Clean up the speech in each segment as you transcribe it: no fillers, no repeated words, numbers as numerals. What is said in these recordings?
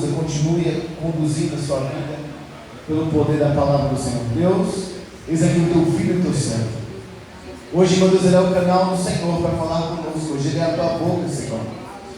Continue conduzindo a sua vida pelo poder da palavra do Senhor. Deus, eis aqui o teu filho e o teu servo. Hoje, meu Deus, ele é o canal do Senhor para falar conosco. Hoje ele é a tua boca, Senhor.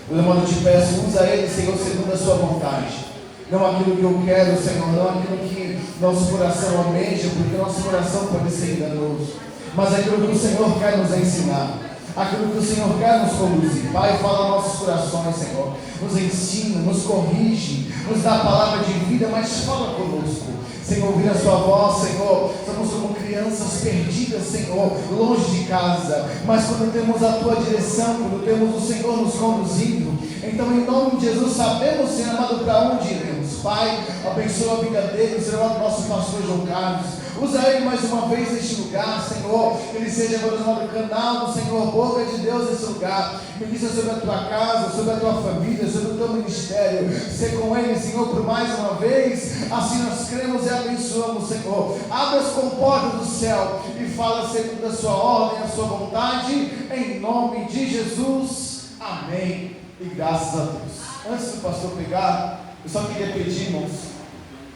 Meu irmão, eu te peço, usa ele, Senhor, segundo a sua vontade. Não aquilo que eu quero, Senhor, não aquilo que nosso coração almeja, porque nosso coração pode ser enganoso, mas aquilo que o Senhor quer nos ensinar, aquilo que o Senhor quer nos conduzir. Pai, fala nossos corações, Senhor. Nos ensina, nos corrige, nos dá a palavra de vida, mas fala conosco. Senhor, ouvir a sua voz, Senhor. Somos como crianças perdidas, Senhor, longe de casa, mas quando temos a tua direção, quando temos o Senhor nos conduzindo, então em nome de Jesus sabemos, Senhor amado, para onde iremos. Pai, abençoa a vida dele, Senhor amado, nosso pastor João Carlos. Usa ele mais uma vez neste lugar, Senhor. Que ele seja, meu Deus amado, canal do Senhor, boca de Deus nesse lugar. Ministra sobre a tua casa, sobre a tua família, sobre o teu ministério. Ser com ele, Senhor, por mais uma vez. Assim nós cremos e abençoamos, Senhor. Abre as comportas do céu e fala segundo a sua ordem, a sua vontade, em nome de Jesus. Amém. E graças a Deus. Antes do pastor pegar, eu só queria pedir, irmãos,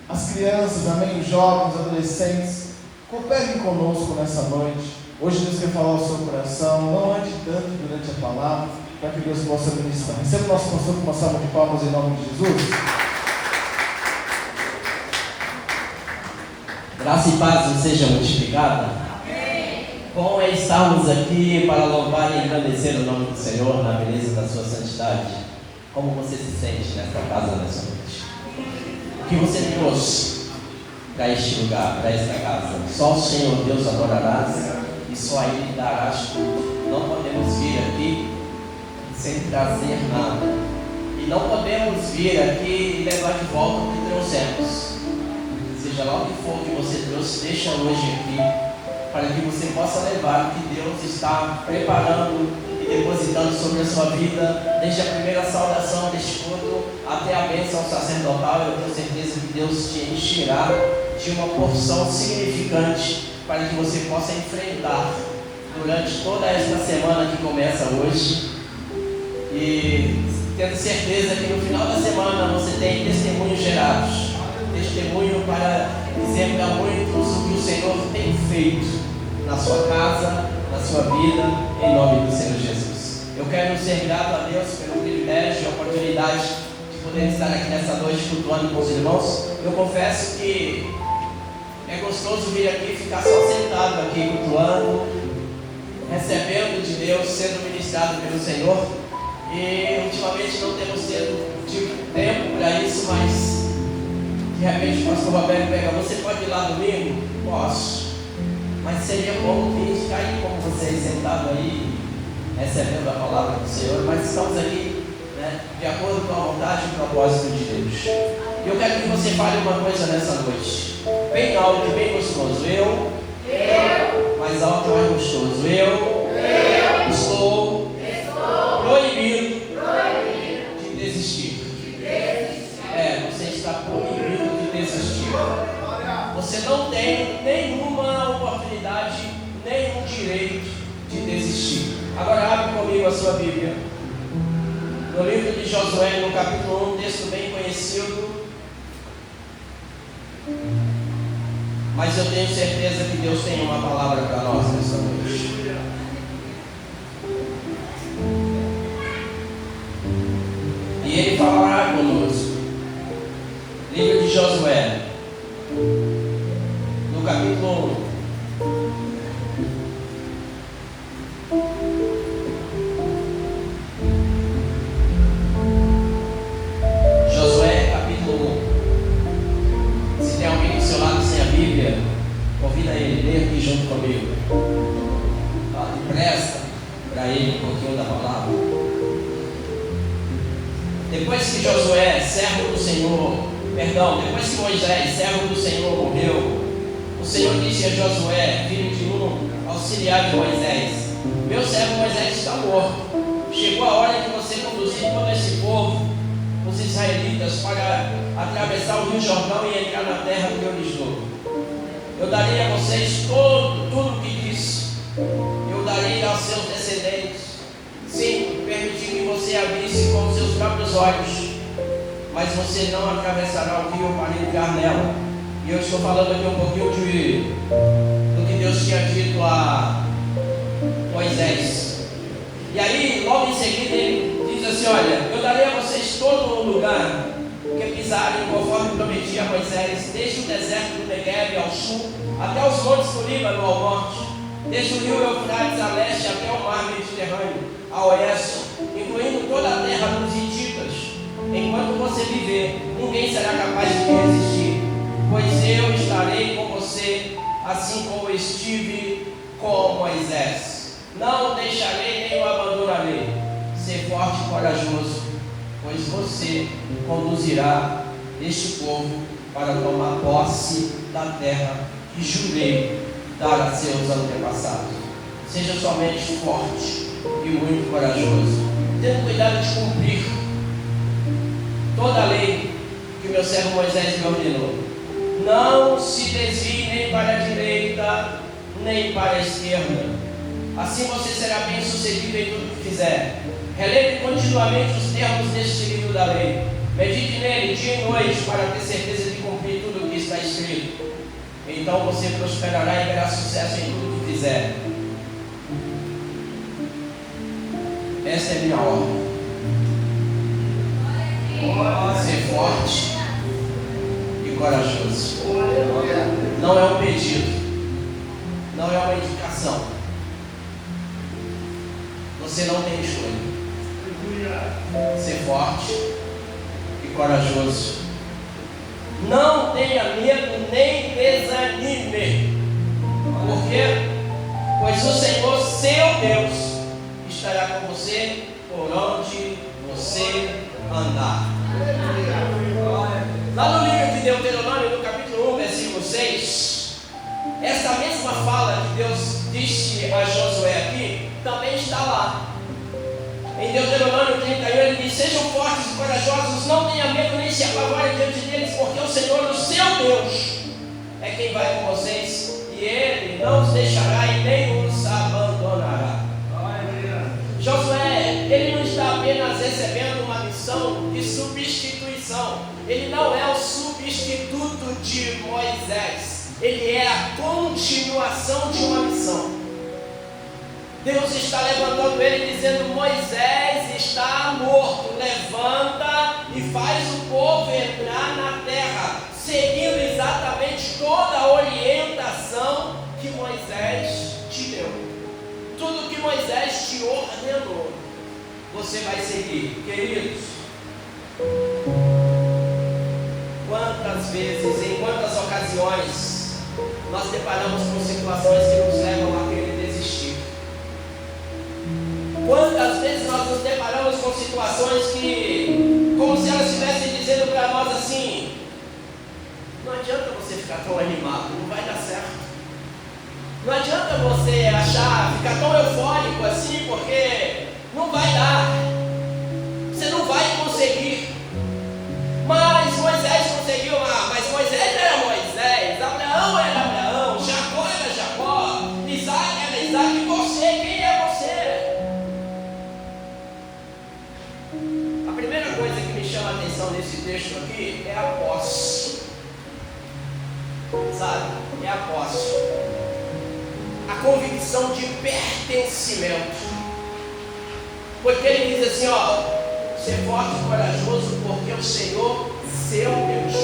as crianças, amém, os jovens, os adolescentes, cooperem conosco nessa noite. Hoje Deus quer falar ao seu coração. Não ande tanto durante a palavra, para que Deus possa ministrar. Receba o nosso pastor com uma salva de palmas em nome de Jesus. Graça e paz nos seja multiplicada. Amém. Bom é estarmos aqui para louvar e engrandecer o nome do Senhor na beleza da sua santidade. Como você se sente nesta casa nessa noite? O que você trouxe para este lugar, para esta casa? Só o Senhor Deus adorarás e só a Ele darás tudo. Não podemos vir aqui sem trazer nada. E não podemos vir aqui e levar de volta o que trouxemos. Seja lá o que for que você trouxe, deixa hoje aqui, para que você possa levar o que Deus está preparando e depositando sobre a sua vida, desde a primeira saudação deste culto até a bênção sacerdotal. Eu tenho certeza que Deus te encherá de uma porção significante para que você possa enfrentar durante toda esta semana que começa hoje, e tendo certeza que no final da semana você tem testemunhos gerados, testemunho para dizer para muitos o que o Senhor tem feito na sua casa, na sua vida, em nome do Senhor Jesus. Eu quero ser grato a Deus pelo privilégio e a oportunidade de poder estar aqui nessa noite cultuando com os irmãos. Eu confesso que é gostoso vir aqui e ficar só sentado aqui cultuando, recebendo de Deus, sendo ministrado pelo Senhor. E ultimamente não temos tido tempo para isso, mas de repente o pastor Roberto pega: você pode ir lá domingo? Posso. Mas seria bom vir ficar aí como vocês, sentado aí, recebendo a palavra do Senhor. Mas estamos aqui, né, de acordo com a vontade e o propósito de Deus. E eu quero que você fale uma coisa nessa noite, bem alto e bem gostoso. Eu. Mais alto e mais gostoso. Eu. Estou proibido de desistir. Você está proibido de desistir. Você não tem nenhuma oportunidade, nenhum direito de desistir. Agora abre comigo a sua Bíblia, no livro de Josué, no capítulo 1, um texto bem conhecido, mas eu tenho certeza que Deus tem uma palavra para nós nessa noite. E Ele falará conosco. Livro de Josué, no capítulo 1. Josué, capítulo 1. Se tem alguém do seu lado sem a Bíblia, convida ele, leia aqui junto comigo. Empresta para ele um pouquinho da palavra. Depois que Josué, servo do Senhor, depois que Moisés, servo do Senhor, morreu, o Senhor disse a Josué, filho de Nun, auxiliar de Moisés: meu servo Moisés está morto. Chegou a hora de você conduzir todo esse povo, os israelitas, para atravessar o rio Jordão e entrar na terra que eu lhes dou. Eu darei a vocês tudo o que disse. Eu darei aos seus descendentes. Sim, permiti que você a visse com os seus próprios olhos. mas você não atravessará o rio para entrar nela. E eu estou falando aqui um pouquinho do que Deus tinha dito a Moisés. E aí, logo em seguida, ele diz assim: olha, eu darei a vocês todo o lugar que pisarem, conforme prometi a Moisés, desde o deserto do Negueb ao sul, até os montes do Líbano ao norte, desde o rio Eufrates a leste até o mar Mediterrâneo a oeste, incluindo toda a terra dos Hititas. Enquanto você viver, ninguém será capaz de resistir, pois eu estarei com você, assim como estive com Moisés. Não o deixarei nem o abandonarei. Ser forte e corajoso, pois você conduzirá este povo para tomar posse da terra que jurei dar a seus antepassados. Seja somente forte e muito corajoso, tendo cuidado de cumprir toda a lei que meu servo Moisés me ordenou. Não se desvie nem para a direita, nem para a esquerda. Assim você será bem sucedido em tudo que fizer. Relembre continuamente os termos deste livro da lei. Medite nele dia e noite para ter certeza de cumprir tudo o que está escrito. Então você prosperará e terá sucesso em tudo que fizer. Essa é a minha ordem. Ser forte e corajoso. Não é um pedido, não é uma indicação. Você não tem escolha. Ser forte e corajoso. Não tenha medo nem desanime. Por quê? Pois o Senhor, seu Deus, estará com você por onde você andar. Lá no livro de Deuteronômio, no capítulo 1, versículo 6, essa mesma fala que Deus disse a Josué aqui, também está lá. Em Deuteronômio 31 ele diz: sejam fortes e corajosos, não tenha medo nem se apavorem diante deles, porque o Senhor, o seu Deus, é quem vai com vocês, e Ele não os deixará e nem os abandonará. Josué, ele não está apenas recebendo uma missão de substituição. Ele não é o substituto de Moisés. Ele é a continuação de uma missão. Deus está levantando ele dizendo: Moisés está morto, levanta e faz o povo entrar na terra, seguindo exatamente toda a orientação que Moisés te deu. Tudo que Moisés te ordenou, você vai seguir. Queridos, quantas vezes, em quantas ocasiões nós deparamos com situações que nos levam a querer desistir? Quantas vezes nós nos deparamos com situações que, como se elas estivessem dizendo para nós assim: não adianta você ficar tão animado, não vai dar certo. Não adianta você ficar tão eufórico assim, porque não vai dar. Você não vai conseguir. Mas Moisés conseguiu lá. Mas Moisés era Moisés, Abraão era Abraão, Jacó era Jacó, Isaac era Isaac. E você, quem é você? A primeira coisa que me chama a atenção nesse texto aqui é a posse. Sabe? É a posse. A convicção de pertencimento. Porque ele diz assim, ó: ser forte e corajoso, porque o Senhor, seu Deus.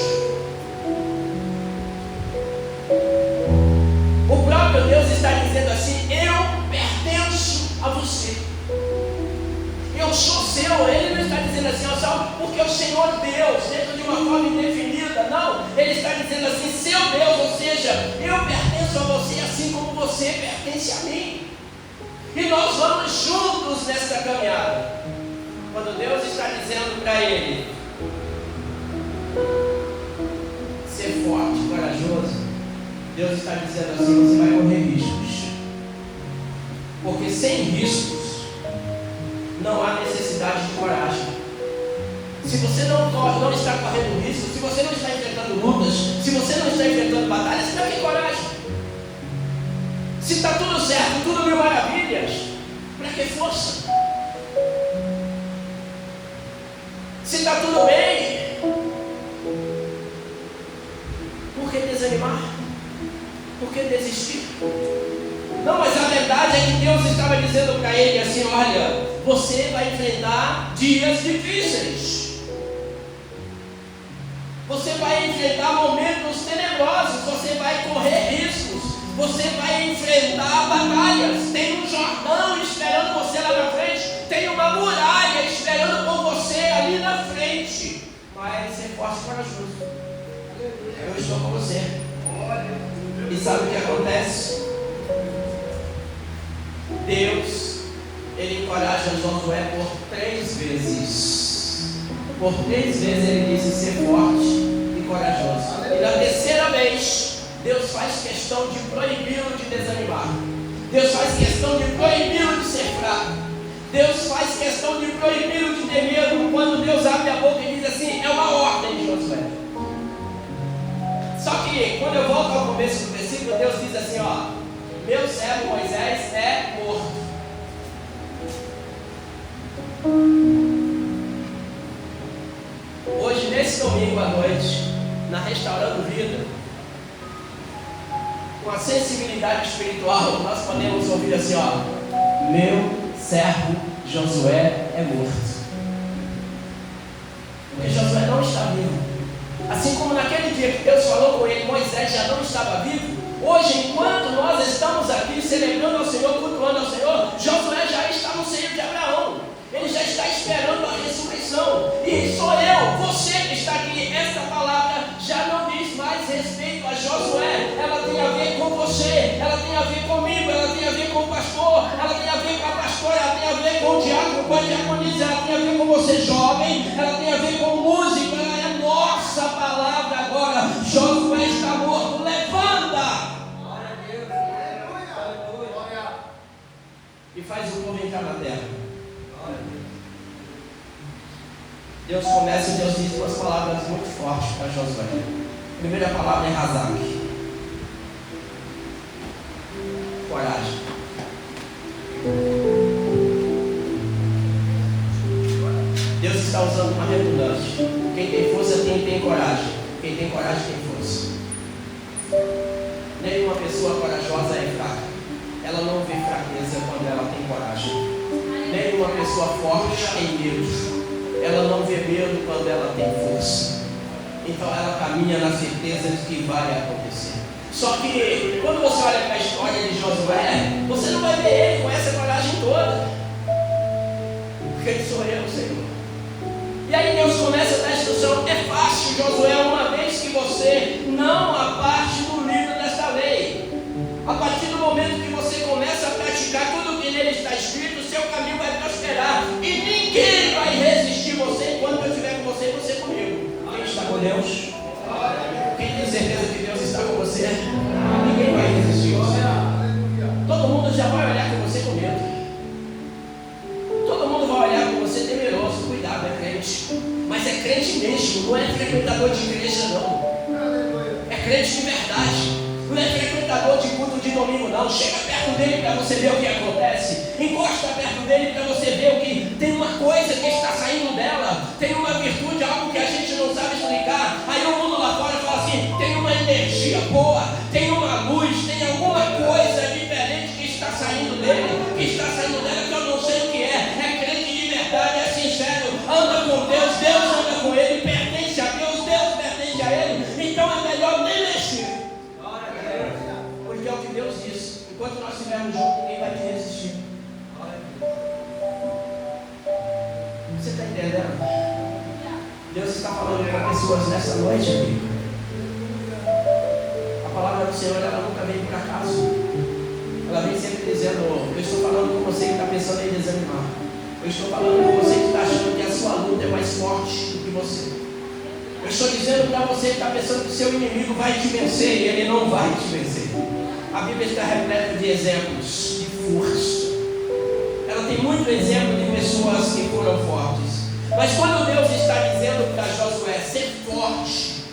O próprio Deus está dizendo assim: eu pertenço a você, eu sou seu. Ele não está dizendo assim, ó, só porque o Senhor Deus, dentro de uma forma indefinida. Não, ele está dizendo assim: seu Deus, ou seja, eu pertenço a você assim como você pertence a mim. E nós vamos juntos nessa caminhada. Quando Deus está dizendo para ele ser forte, corajoso, Deus está dizendo assim: você vai correr riscos. Porque sem riscos não há necessidade de coragem. Se você não está correndo risco, se você não está enfrentando lutas, se você não está enfrentando batalhas, você não tem coragem. Se está tudo certo, tudo mil maravilhas, para que força? Se está tudo bem, que desanimar? Por que desistir? Não, mas a verdade é que Deus estava dizendo para ele assim: olha, você vai enfrentar dias difíceis. Você vai enfrentar momentos tenebrosos. Você vai correr riscos. Você vai enfrentar batalhas. Tem um Jordão esperando você lá na frente. Tem uma muralha esperando por você ali na frente. Mas ser forte e corajoso. Eu estou com você. E sabe o que acontece? Deus, Ele encoraja Josué por 3 vezes. Por 3 vezes Ele disse ser forte e corajoso. E na terceira vez, Deus faz questão de proibi-lo de desanimar. Deus faz questão de proibi-lo de ser fraco. Deus faz questão de proibi-lo de ter medo. Quando Deus abre a boca e diz assim, é uma ordem de Josué. Só que quando eu volto ao começo do versículo, Deus diz assim, ó: meu servo Moisés é morto. Hoje, nesse domingo à noite, na Restaurando Vida, com a sensibilidade espiritual, nós podemos ouvir assim, ó: meu servo Josué é morto. Porque Josué não está vivo. Assim como naquele dia que Deus falou com ele, Moisés já não estava vivo. Hoje, enquanto nós estamos aqui celebrando ao Senhor, cultuando ao Senhor, Josué já está no seio de Abraão. Ele já está esperando a ressurreição. E sou eu, você que está aqui. Esta palavra já não diz mais respeito a Josué. Ela tem a ver com você, ela tem a ver comigo, ela tem a ver com o pastor, ela tem a ver com a pastora, ela tem a ver com o diácono, com a diaconisa, ela tem a ver com você jovem, ela tem a ver com o músico. Ela é nossa palavra agora. Josué está morto, levanta! E faz o povo entrar na terra. Deus começa e Deus diz 2 palavras muito fortes para Josué. A primeira palavra é Razak. Coragem. Deus está usando uma redundância. Quem tem força tem coragem. Quem tem coragem tem força. Nenhuma pessoa corajosa é fraca. Ela não vê fraqueza quando ela tem coragem. Nenhuma pessoa forte tem medo. Ela não vê medo quando ela tem força. Então ela caminha na certeza de que vai acontecer. Só que quando você olha para a história de Josué, você não vai ver ele com essa coragem toda. Porque ele sou eu, Senhor. E aí Deus começa a dar instrução. É fácil, Josué, uma vez que você não aparte do livro desta lei. A partir do momento que você começa a praticar tudo o que nele está escrito, o seu caminho vai prosperar. E ninguém vai resistir você enquanto eu estiver com você e você comigo. Quem está com Deus? Quem tem certeza que Deus está com você? Ninguém vai resistir você. Todo mundo já vai olhar com você com medo. Todo mundo vai olhar com você temeroso. Cuidado, é crente. Mas é crente mesmo, não é frequentador de igreja não. É crente de verdade. Não é frequentador de culto de domingo não. Chega perto dele para você ver o que acontece. Encosta perto dele para você ver o que tem uma coisa que está saindo dela. Tem uma virtude, algo que a gente não sabe explicar. Aí o mundo lá fora fala assim, tem uma energia boa, tem uma luz, tem alguma coisa diferente que está saindo dele, que está saindo dela, que eu não sei o que é. É crente de verdade, é sincero, anda com Deus, Deus anda com ele, pertence a Deus, Deus pertence a ele. Então é melhor nem mexer. Porque é o que Deus diz. Enquanto nós estivermos juntos, ninguém vai te resistir. Você está entendendo? Deus está falando para pessoas nessa noite, amigo. A palavra do Senhor, ela nunca vem por acaso. Ela vem sempre dizendo, eu estou falando com você que está pensando em desanimar. Eu estou falando com você que está achando que a sua luta é mais forte do que você. Eu estou dizendo para você que está pensando que o seu inimigo vai te vencer e ele não vai te vencer. A Bíblia está repleta de exemplos de força. Ela tem muito exemplo de pessoas que foram fortes. Mas quando Deus está dizendo para Josué ser forte,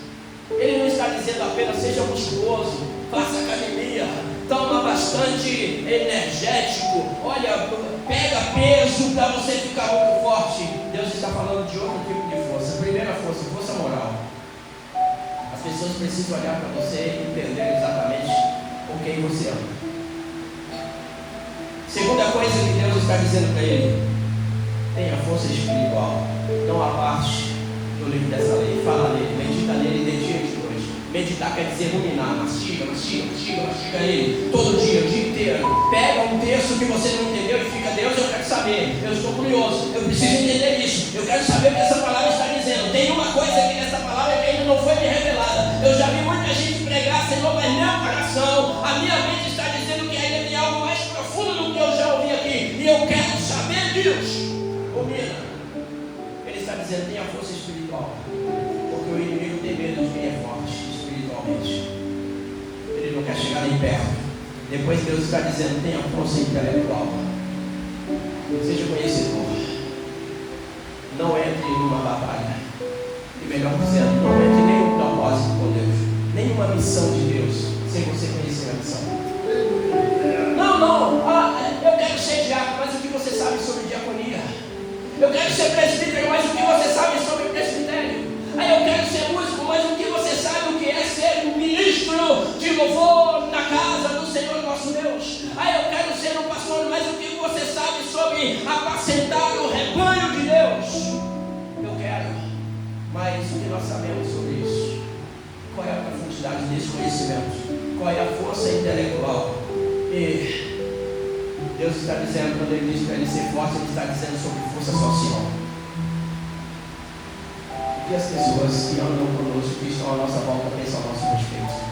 Ele não está dizendo apenas seja musculoso, faça academia, toma bastante energético, olha, pega peso para você ficar muito forte. Deus está falando de outro tipo de força. A primeira força, força moral. As pessoas precisam olhar para você e entender exatamente com quem você ama. Segunda coisa que Deus está dizendo para ele: tenha força espiritual. Não aparte do livro dessa lei. Fala nele, medita nele de dia e de noite. Meditar quer dizer ruminar, mastiga ele todo dia, o dia inteiro. Pega um texto que você não entendeu e fica: Deus, eu quero saber, eu estou curioso, eu preciso entender isso, eu quero saber o que essa palavra está dizendo. Tem uma coisa aqui nessa palavra que ainda não foi me revelada. Eu já vi muita gente pregar: Senhor, mas meu coração, a minha mente está dizendo que ainda tem algo mais profundo do que eu já ouvi aqui, e eu quero saber disso. Rumina. Ele está dizendo: tenha força espiritual, porque o inimigo tem medo de quem é forte espiritualmente. Ele não quer chegar nem perto. Depois Deus está dizendo: tenha força intelectual. Seja conhecedor. Não entre em uma batalha. E melhor dizendo, não entre em nenhum propósito com Deus, nenhuma missão de Deus, sem você conhecer a missão. Não, eu quero ser diácono, mas o que você sabe sobre diaconia? Eu quero ser presbítero, mas o que você sabe sobre presbitério? Eu quero ser músico, mas o que você sabe o que é ser um ministro de louvor na casa do Senhor nosso Deus? Eu quero ser um pastor, mas o que você sabe sobre apacentar o rebanho de Deus? Eu quero, mas o que nós sabemos sobre isso? Qual é a profundidade desse conhecimento? Qual é a força intelectual? E Deus está dizendo, quando Ele diz para ele ser forte, Ele está dizendo sobre força social. E as pessoas que andam conosco, que estão à nossa volta, pensam a nosso respeito.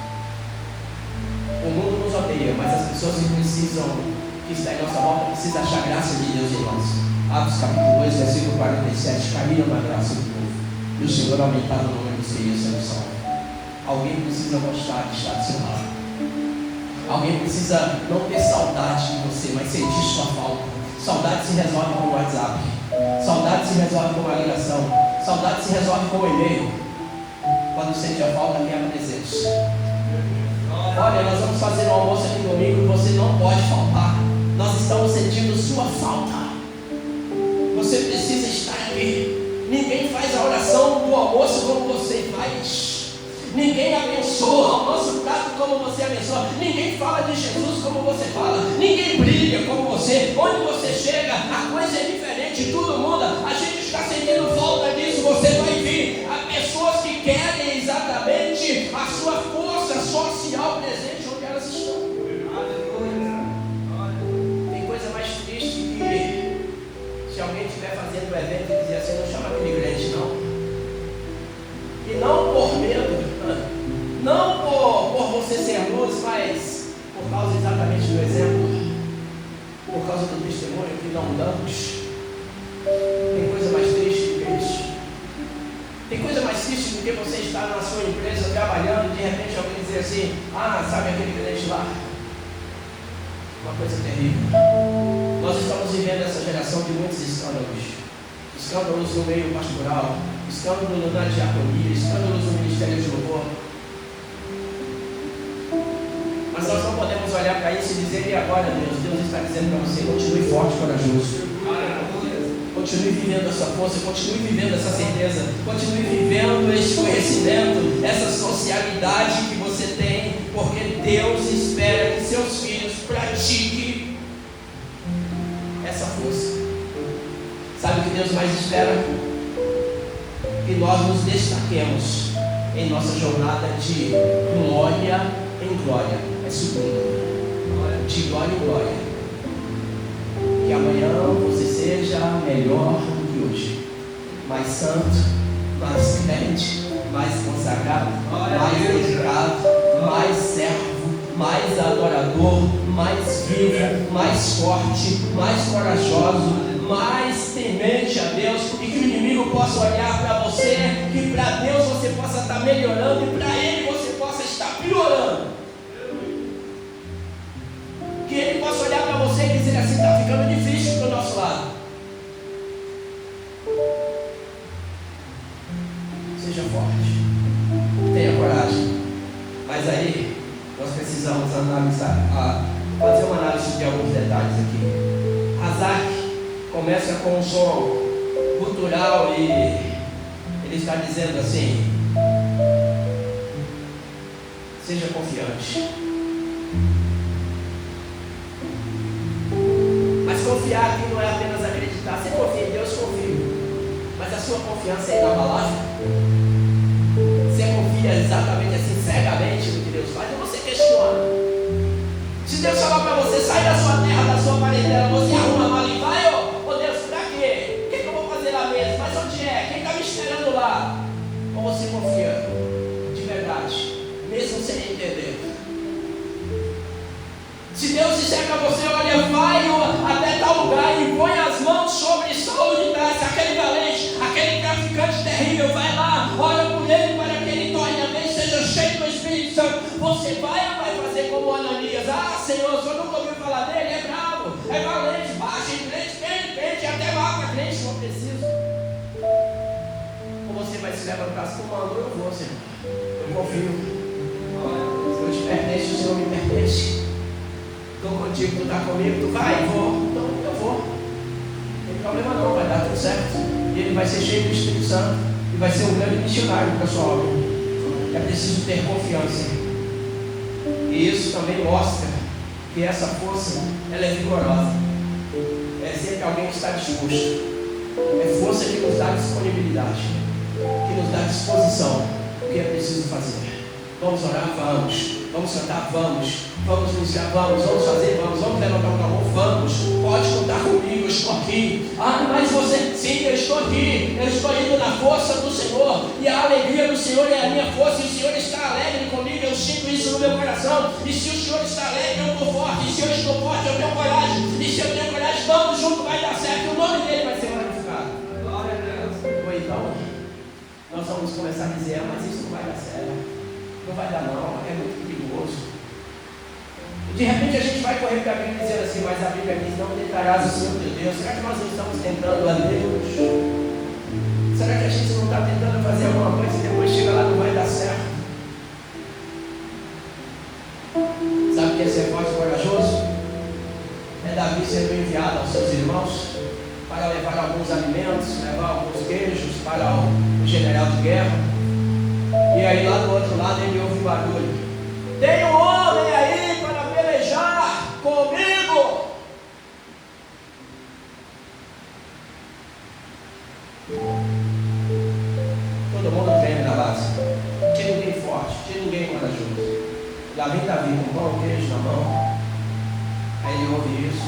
O mundo nos odeia, mas as pessoas que estão em nossa volta, precisam achar graça de Deus em nós. Atos capítulo 2, versículo 47, caminham na graça do povo, e o Senhor aumentar o número dos que iam sendo salvos. Alguém precisa gostar de estar do seu lado. Alguém precisa não ter saudade de você, mas sentir sua falta. Saudade se resolve com o WhatsApp. Saudade se resolve com uma ligação. Saudade se resolve com o e-mail. Quando sente a falta, vem a presença. Olha, nós vamos fazer um almoço aqui domingo e você não pode faltar. Nós estamos sentindo sua falta. Você precisa estar aqui. Ninguém faz a oração do almoço como você faz. Ninguém abençoa o nosso prato como você abençoa. Ninguém fala de Jesus como você fala. Ninguém brilha como você. Onde você chega, a coisa é diferente, tudo muda. A gente está sentindo falta disso. Você vai vir a pessoas que querem exatamente a sua força social presente onde elas estão. Tem coisa mais triste que se alguém estiver fazendo um evento e dizer assim: não chama aquele crente não. E não por medo, não por você ser luz, mas por causa exatamente do exemplo, por causa do testemunho que não damos. Tem coisa mais triste do que isso. Tem coisa mais triste do que você estar na sua empresa trabalhando e de repente alguém dizer assim: sabe aquele crente lá? Uma coisa terrível. Nós estamos vivendo essa geração de muitos escândalos. Escândalos no meio pastoral, escândalos na diaconia, escândalos no ministério de louvor. Mas nós não podemos olhar para isso e dizer: e agora, Deus? Deus está dizendo para você: continue forte e corajoso. Continue vivendo essa força, continue vivendo essa certeza, continue vivendo esse conhecimento, essa socialidade que você tem, porque Deus espera que seus filhos pratiquem essa força. Sabe o que Deus mais espera? Que nós nos destaquemos em nossa jornada de glória em glória. É segundo, de glória em glória. Que amanhã você seja melhor do que hoje, mais santo, mais crente, mais consagrado, mais dedicado, mais servo, mais adorador, mais vivo, mais forte, mais corajoso, mais temente a Deus, e que o inimigo possa olhar para você, que para Deus você possa estar melhorando e para Ele você possa estar piorando. Que Ele possa olhar para você e dizer assim: está ficando difícil para o nosso lado. Seja forte, tenha coragem. Mas aí nós precisamos fazer uma análise de alguns detalhes aqui. Razak começa com um som gutural e ele está dizendo assim: Seja confiante. Mas confiar aqui não é apenas acreditar. Você confia em Deus, confio. Mas a sua confiança é inabalável. Você confia exatamente assim, cegamente no que Deus faz, ou você questiona? Se Deus falar para você, sai da sua terra, da sua parentela, você arruma a mala e vai, ô Deus, pra quê? O que eu vou fazer lá mesmo? Mas onde é? Quem está me esperando lá? Ou você confia de verdade, mesmo sem entender? Se Deus disser para você, olha, vai até tal lugar e põe as mãos sobre Saulo de Tarso, aquele valente, aquele traficante terrível, vai lá, ora por ele para que ele torne a vez, seja cheio do Espírito Santo. Você vai ou vai fazer como Ananias? Ah, Senhor, o Senhor nunca ouviu falar dele? É bravo, é valente, baixo, crente, até mata crente, se for preciso. Ou você vai se levantar, se tu mandou, eu vou, Senhor. Eu confio. Eu te pertenço, o Senhor me pertence. Estou contigo, tu está comigo, tu vai, vou, então eu vou. Não tem problema não, vai dar tudo certo. E ele vai ser cheio do Espírito Santo e vai ser um grande missionário para a sua obra. É preciso ter confiança. E isso também mostra que essa força, ela é vigorosa. É sempre alguém que está disposto. É força que nos dá disponibilidade, que nos dá disposição. O que é preciso fazer? Vamos orar? Vamos. Vamos cantar? Vamos. Vamos iniciar? Vamos. Vamos fazer? Vamos. Vamos levantar o amor? Vamos. Pode contar comigo, eu estou aqui. Ah, mas você, sim, eu estou aqui. Eu estou indo na força do Senhor. E a alegria do Senhor é a minha força. E o Senhor está alegre comigo. Eu sinto isso no meu coração. E se o Senhor está alegre, eu estou forte. E se eu estou forte, eu tenho coragem. E se eu tenho coragem, vamos junto, vai dar certo. O nome dele vai ser glorificado. Glória a Deus. Ou então, nós vamos começar a dizer, mas isso não vai dar certo. Não vai dar não, é muito perigoso. De repente a gente vai correr para a Bíblia dizendo assim, mas a Bíblia diz, não tentarás o Senhor teu Deus. Será que nós não estamos tentando a Deus? Será que a gente não está tentando fazer alguma coisa e depois chega lá e não vai dar certo? Sabe o que é ser forte e corajoso? É Davi sendo enviado aos seus irmãos para levar alguns alimentos, levar alguns queijos para o general de guerra. E aí lá do outro lado ele ouve um barulho. Tem um homem aí para pelejar comigo. Todo mundo treme na base. Tinha ninguém forte, tinha ninguém corajoso. Lá vem Davi com pão, queijo na mão. Aí ele ouve isso.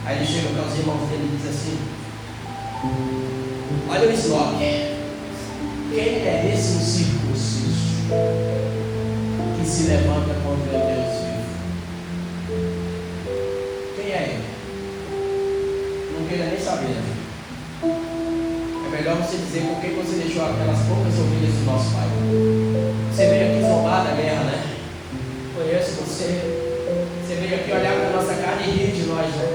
Aí ele chega para os irmãos dele e diz assim: olha o slogan. Quem é esse incircunciso que se levanta contra o Deus vivo? Quem é ele? Não queira nem saber, né? É melhor você dizer por que você deixou aquelas poucas ovelhas do nosso pai. Você veio aqui zombar da guerra, né? Conheço você. Você veio aqui olhar para a nossa carne e rir de nós, né?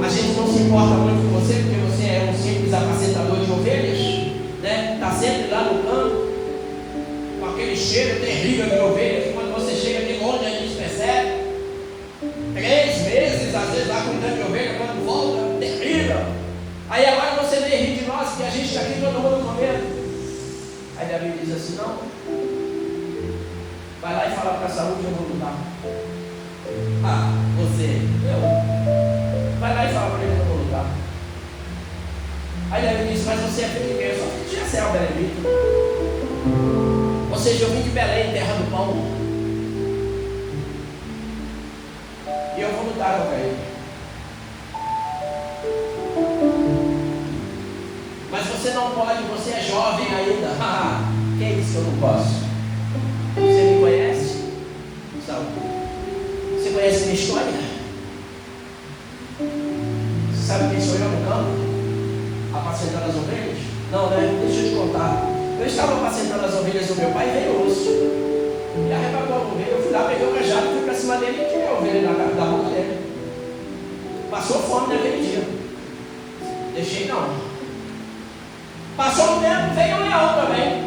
A gente não se importa muito com você porque você é um simples apacentador de ovelhas. Está sempre lá no campo, com aquele cheiro terrível de ovelha, que quando você chega de longe a gente percebe. 3 meses, às vezes, lá cuidando de ovelha, quando volta, terrível. Aí agora você vem rir de nós, que a gente está aqui todo mundo comendo. Aí Davi diz assim: não, vai lá e fala para a saúde, eu vou lutar. Ah, você, eu. Vai lá e fala para ele que eu vou lutar. Aí Davi disse: mas você é filho de quem? Eu sou filho de Jessé, o belemita. Ou seja, eu vim de Belém, terra do pão. E eu vou lutar contra ele. Mas você não pode, você é jovem ainda. Quem disse que eu não posso? Você me conhece? Saúl. Você conhece minha história? Você sabe quem sou eu no campo? Apacentando as ovelhas? Não, né? Deixa eu te contar. Eu estava apacentando as ovelhas do meu pai e veio osso. E arrebatou a ovelha. Eu fui lá, peguei o cajado, fui para cima dele e tirei a ovelha da boca dele. Passou fome naquele dia. Deixei não. Passou um tempo, veio o leão também.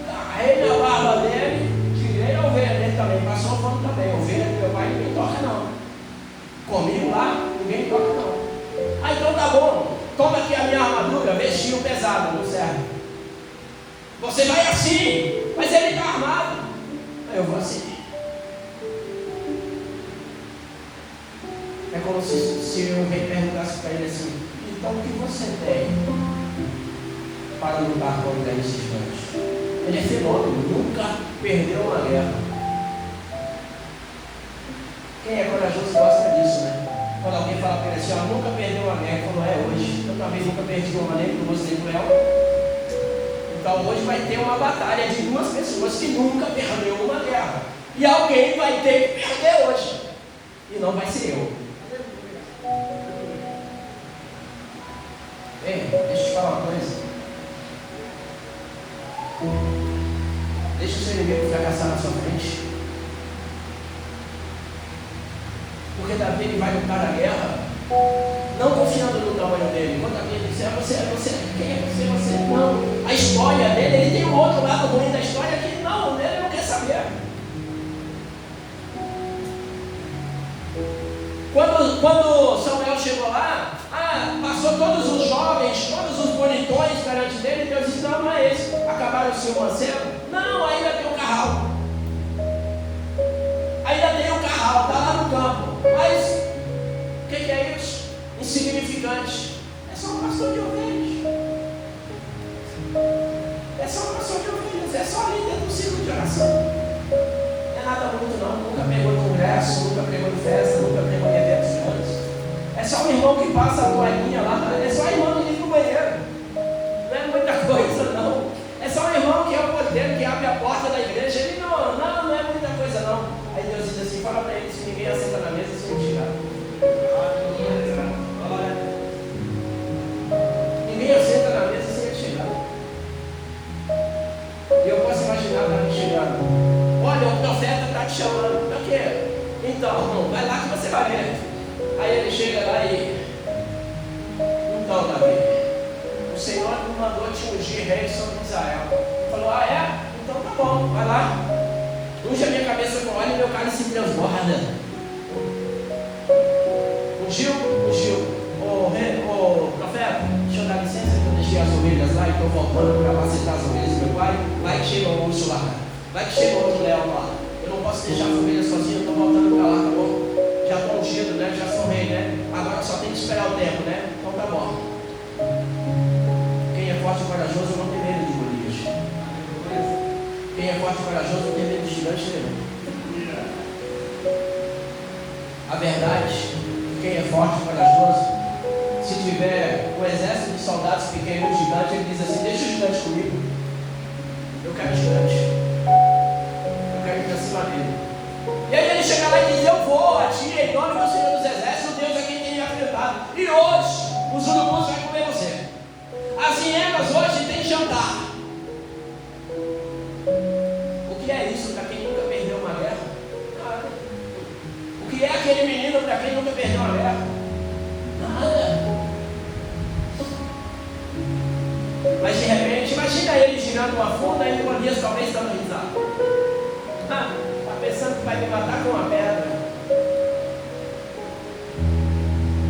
Agarrei na barba dele, tirei a ovelha dele também. Passou fome também. A ovelha do meu pai ninguém toca não. Comigo lá, ninguém toca não. Ah, então tá bom. Toma aqui a minha armadura, vestiu pesado, não serve. Você vai assim, mas ele está armado. Aí eu vou assim. É como se o rei perguntasse para ele assim: então o que você tem para lutar contra esses gigante? Ele é fenômeno, nunca perdeu uma guerra. Quem é corajoso gosta disso, né? Quando alguém fala para ele assim: ó, nunca perdeu uma guerra, ele falou: é hoje. Eu também nunca perdi uma, nem com você, com ela. Então hoje vai ter uma batalha de duas pessoas que nunca perdeu uma guerra. E alguém vai ter que perder hoje. E não vai ser eu. Ei, deixa eu te falar uma coisa. Deixa o seu inimigo fracassar na sua frente. Porque Davi ele vai lutar a guerra, não confiando no tamanho dele. Quando Davi disse: você, quem é você? Você não. A história dele, ele tem um outro lado ruim da história que não, ele não quer saber. Quando Samuel chegou lá, passou todos os jovens, todos os bonitões perante dele, Deus disse: não é esse. Acabaram o seu mancebo? Não, ainda tem o carral. Ainda tem o carral, está lá no campo. Mas, o que é isso? Insignificante. É só um pastor de ovelhas. É só um pastor de ovelhas. É só ali dentro do círculo de oração. Não é nada muito não. Nunca pegou no congresso, nunca pegou em festa, nunca pegou em eventos grandes. É só um irmão que passa a toalhinha lá. É só um irmão que limpa o banheiro. Não é muita coisa não. É só um irmão que é o porteiro, que abre a porta da igreja. Ele não é muita coisa não. Aí Deus diz assim: fala para ele se ninguém assenta na mesa sem tirar. Ninguém assenta na mesa sem tirar. E eu posso imaginar Davi chegando: olha, o profeta está te chamando. Para quê? Então, vai lá que você vai ver. Aí ele chega lá e: então, Davi, o Senhor me mandou te ungir rei sobre Israel. Ele falou: é? Então tá bom, vai lá. Unge a minha cabeça com óleo e meu cálice se transborda. Ungiu. Ô profeta, deixa eu dar licença que eu deixei as ovelhas lá e estou voltando para apacentar as ovelhas do meu pai. Vai que chega um urso lá. Vai que chega outro leão lá. Eu não posso deixar as ovelhas sozinhas, eu estou voltando para lá, tá bom? Já estou ungido, né? Já sou rei, né? Agora só tem que esperar o tempo, né? Então tá bom. Quem é forte e corajoso não tem medo de Golias. Quem é forte e corajoso não tem medo de gigante nenhum. A verdade, quem é forte e corajoso, se tiver um exército de soldados pequenos e um gigante, ele diz assim: deixa o gigante comigo. Eu quero gigante. Eu quero ir para cima dele. E aí ele chega lá e diz: eu vou a ti em nome do Senhor dos Exércitos, Deus é quem tem me afetado. E hoje, os urubus vão comer você. As hienas hoje têm jantar. O que é isso para quem nunca perdeu uma guerra? Nada. O que é aquele menino para quem nunca perdeu uma guerra? Nada. Mas de repente, imagina ele girando uma funda e Golias talvez dando risada. Está pensando que vai me matar com uma pedra.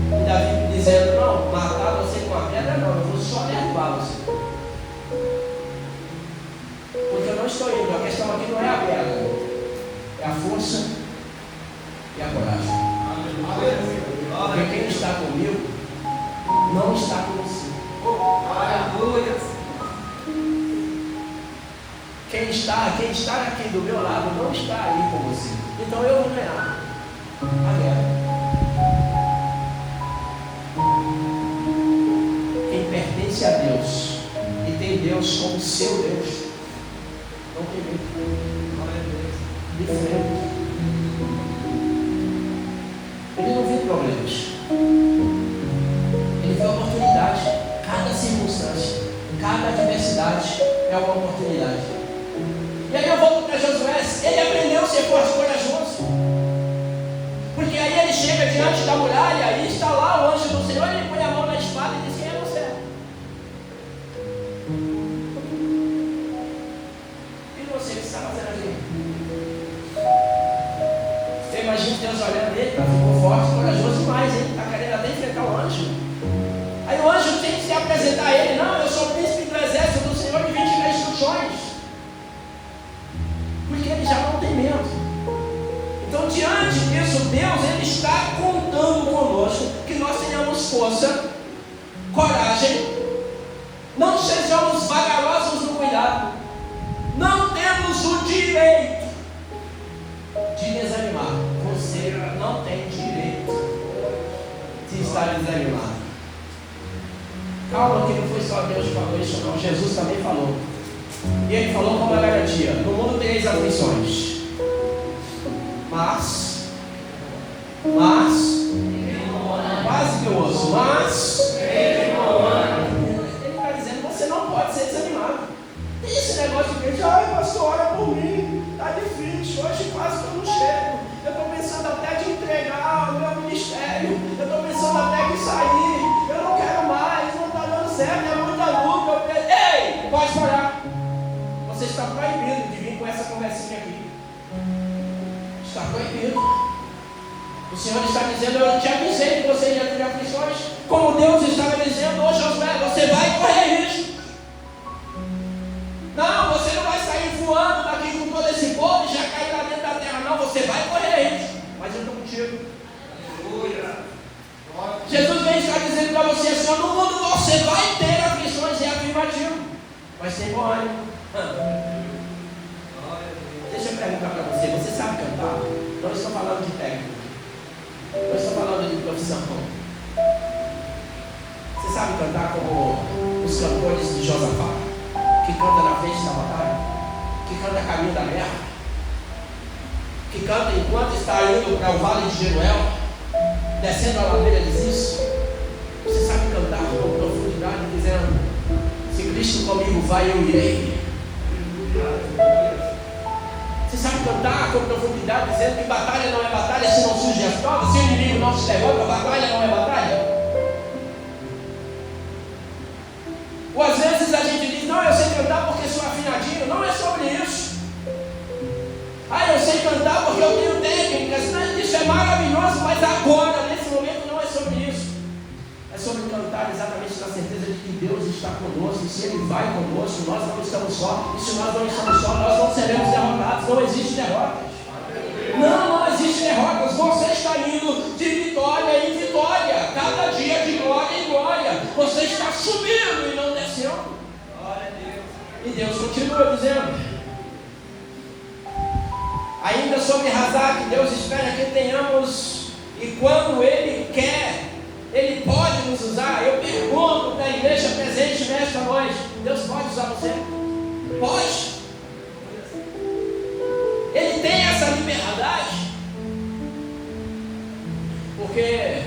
E Davi dizendo: não, matar você com uma pedra não, eu vou só derrubar você. Porque eu não estou indo, a questão aqui não é a pedra, é a força e a coragem. Porque quem está comigo não está com você. Quem está aqui do meu lado não está aí com você. Então eu vou ganhar a guerra. Quem pertence a Deus e tem Deus como seu Deus não tem medo. De frente. Ele não vê problemas. Ele vê oportunidade. Cada circunstância, cada adversidade é uma oportunidade. E aí eu volto para Josué. Ele aprendeu a ser forte e corajoso. Porque aí ele chega diante da muralha e está lá o anjo do Senhor. Ele põe a mão na espada e diz: quem é você? E você que está fazendo aqui? Eu imagino Deus olhando ele, ficou forte, corajoso demais, hein? Está querendo até enfrentar o anjo. Aí o anjo tem que se apresentar a ele: não, eu sou o príncipe do exército do Senhor que vim te dar instruções. sofrimento. Então, diante disso, Deus ele está contando conosco que nós tenhamos força, coragem, não sejamos vagarosos no cuidado, não temos o direito de desanimar. Você não tem direito de estar desanimado. Calma, que não foi só Deus que falou isso, não. Jesus também falou. E ele falou com uma garantia: no mundo tereis aflições, mas, quase que eu ouço, mas, ele está dizendo: você não pode ser desanimado. Tem esse negócio de gente: ai, pastor, ora por mim, está difícil, hoje quase que eu não chego, eu estou pensando até de entregar o meu ministério, eu estou pensando até de sair, eu não quero mais, não está dando certo, é muita luta. Ei, pode parar. Você está proibido de vir com essa conversinha aqui. Está proibido. O Senhor está dizendo: eu te avisei que você ia ter aflições. Como Deus estava dizendo: ô Josué, você vai correr risco. Não, você não vai sair voando daqui com todo esse povo e já cair lá dentro da terra. Não, você vai correr risco. Mas eu estou contigo. Jesus vem estar dizendo para você assim: no mundo você vai ter aflições, é afirmativo, mas sem bom ânimo. Deixa eu perguntar para você: você sabe cantar? Não estou falando de técnica, não estou falando de profissão. Você sabe cantar como os cantores de Josafá, que canta na frente da batalha, que canta caminho da guerra, que canta enquanto está indo para o vale de Jeruel, descendo a ladeira de Ziz? Você sabe cantar com profundidade, dizendo: se Cristo comigo vai, eu irei. Você sabe cantar com profundidade, dizendo que batalha não é batalha se não surgem as provas, se o inimigo não se derrota, batalha não é batalha? Ou às vezes a gente diz: não, eu sei cantar porque sou afinadinho. Não é sobre isso. Ah, eu sei cantar porque eu tenho técnicas. Isso é maravilhoso, mas agora, nesse momento, não é sobre isso. É sobre cantar exatamente na certeza de que Deus está conosco. E se Ele vai conosco, nós não estamos só. E se nós não estamos só, nós não seremos derrotados. Não existe derrotas. Não existe derrotas. Você está indo de vitória em vitória, cada dia de glória em glória. Você está subindo e não descendo. E Deus continua dizendo: ainda sobre Razak, Deus espera que tenhamos, e quando Ele quer, Ele pode nos usar. Eu pergunto para a igreja presente nesta noite: Deus pode usar você? Pode. Ele tem essa liberdade. Porque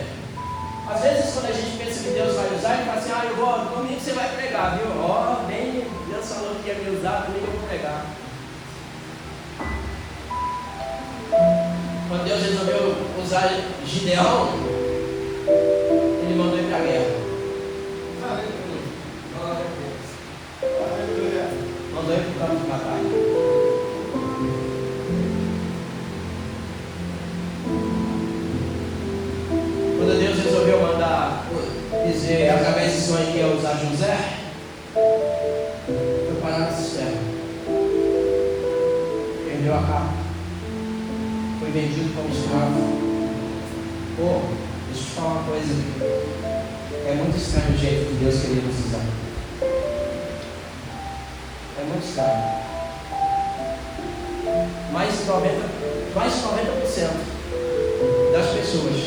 às vezes quando a gente pensa que Deus vai usar, ele fala assim: eu vou, domingo você vai pregar, viu? Nem Deus falou que ia me usar, domingo eu vou pregar. Quando Deus resolveu usar Gideão, Ele mandou ir para a guerra. Mandou ir para o campo de batalha. Quando Deus resolveu mandar dizer através de sonho que ia usar José, foi parar na cisterna. Perdeu a capa. Foi vendido como escravo. Deixa eu te falar uma coisa. É muito estranho o jeito que Deus queria nos usar. É muito estranho. Mais de 90% das pessoas,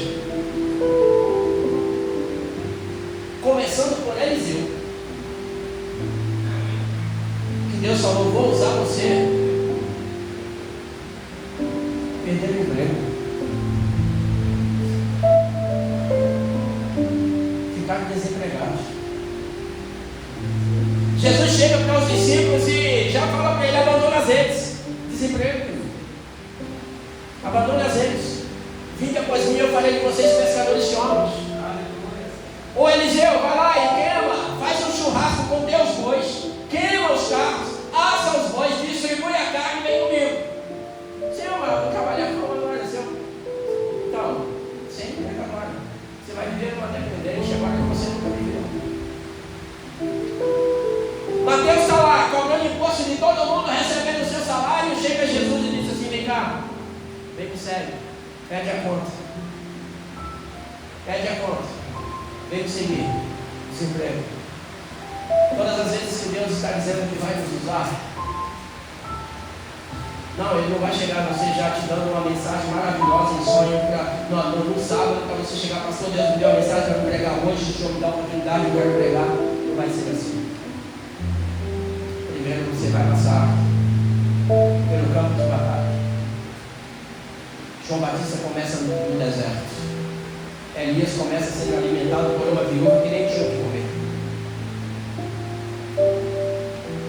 começando por Eliseu, que Deus falou: vou usar você, perder o emprego, ficar desempregados. Jesus chega para os discípulos e já fala para ele: abandona as redes. Desemprego, abandona as redes. Vinde após mim, eu farei de vocês pescadores de homens. Ô Eliseu, vai lá e queima, faz um churrasco com teus bois, queima os carros, assa os bois, distribui a carne e vem comigo. Senhor, vou trabalhar com o Eliseu. Então, sempre é agora. Você vai viver numa dependência agora que você nunca viveu. Mateus está lá, cobrando imposto de todo mundo, recebendo o seu salário. Chega Jesus e diz assim: vem cá, Pede a conta. Pede a conta. Vem seguir. Desemprego. Todas as vezes que Deus está dizendo que vai nos usar, não, Ele não vai chegar a você já te dando uma mensagem maravilhosa em sonho no sábado, para você chegar, pastor, Deus me deu uma mensagem para me pregar hoje, o Senhor me dá a oportunidade, eu quero pregar. Não vai ser assim. Primeiro você vai passar pelo campo de batalha. João Batista começa no deserto. Elias começa sendo alimentado por uma viúva que nem tinha o que comer.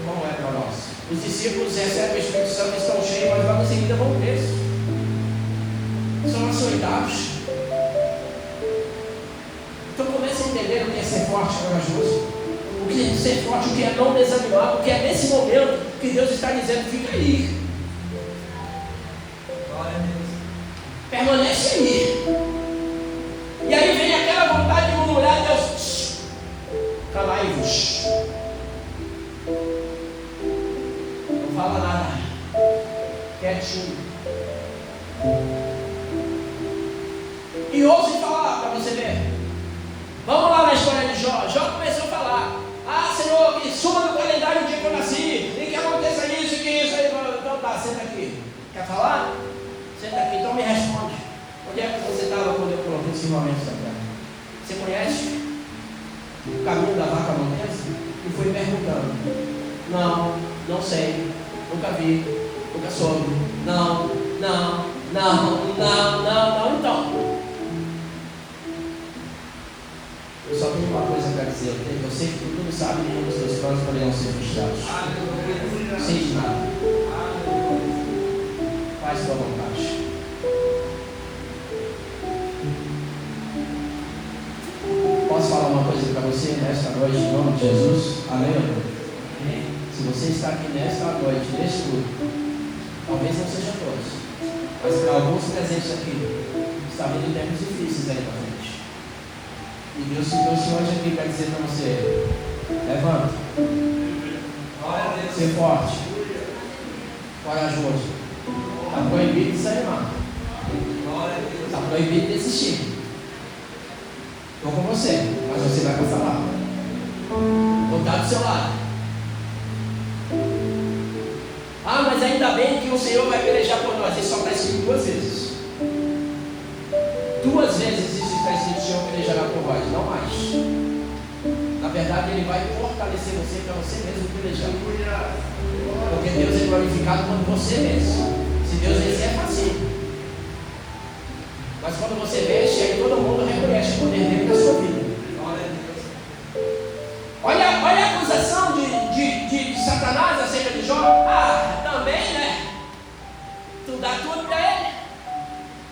Como é para nós? Os discípulos recebem o Espírito Santo e estão cheios, mas logo em seguida vão presos. São açoitados. Então comece a entender o que é ser forte e corajoso. O que é ser forte, o que é não desanimar, o que é nesse momento que Deus está dizendo, fica aí. Permanece aí. E aí vem aquela vontade de murmurar, Deus, calai-vos. Não fala nada. Quietinho. E ouse falar para você ver. Vamos lá na história de Jó. Jó começou a falar. Ah, Senhor, que suma no calendário o dia que eu nasci. E que aconteça isso e que isso. Então tá, senta aqui. Quer falar? Senta aqui, então me responde. Onde é que você estava quando eu coloquei esse momento da terra? Você conhece o caminho da vaca montense? E foi perguntando. Não, não sei. Nunca vi. Nunca soube. Não. Então. Eu só tenho uma coisa para dizer. Eu sei que tudo sabe que os seus planos poderão ser frustrados. Não sei de nada. Faz sua vontade. Posso falar uma coisa para você nesta noite, em nome de Jesus? Amém? Se você está aqui nesta noite, neste culto, talvez não seja todos, mas para alguns presentes aqui, está vindo tempos difíceis aí para frente. E Deus se trouxe hoje aqui para dizer para você: levanta, ser forte, corajoso. Está proibido desanimar, está proibido desistir. Estou com você, mas você vai passar lá. Vou estar do seu lado. Ah, mas ainda bem que o Senhor vai pelejar por nós. Isso só está escrito 2 vezes. 2 vezes isso está escrito: o Senhor pelejará por nós, não mais. Na verdade, Ele vai fortalecer você para você mesmo pelejar. Porque Deus é glorificado quando você vence. Se Deus vencer, é fácil. Mas quando você vence, aí todo mundo reconhece o poder dele na sua vida. Olha a acusação de Satanás acerca de Jó. Ah, também, né? Tu dá tudo para ele.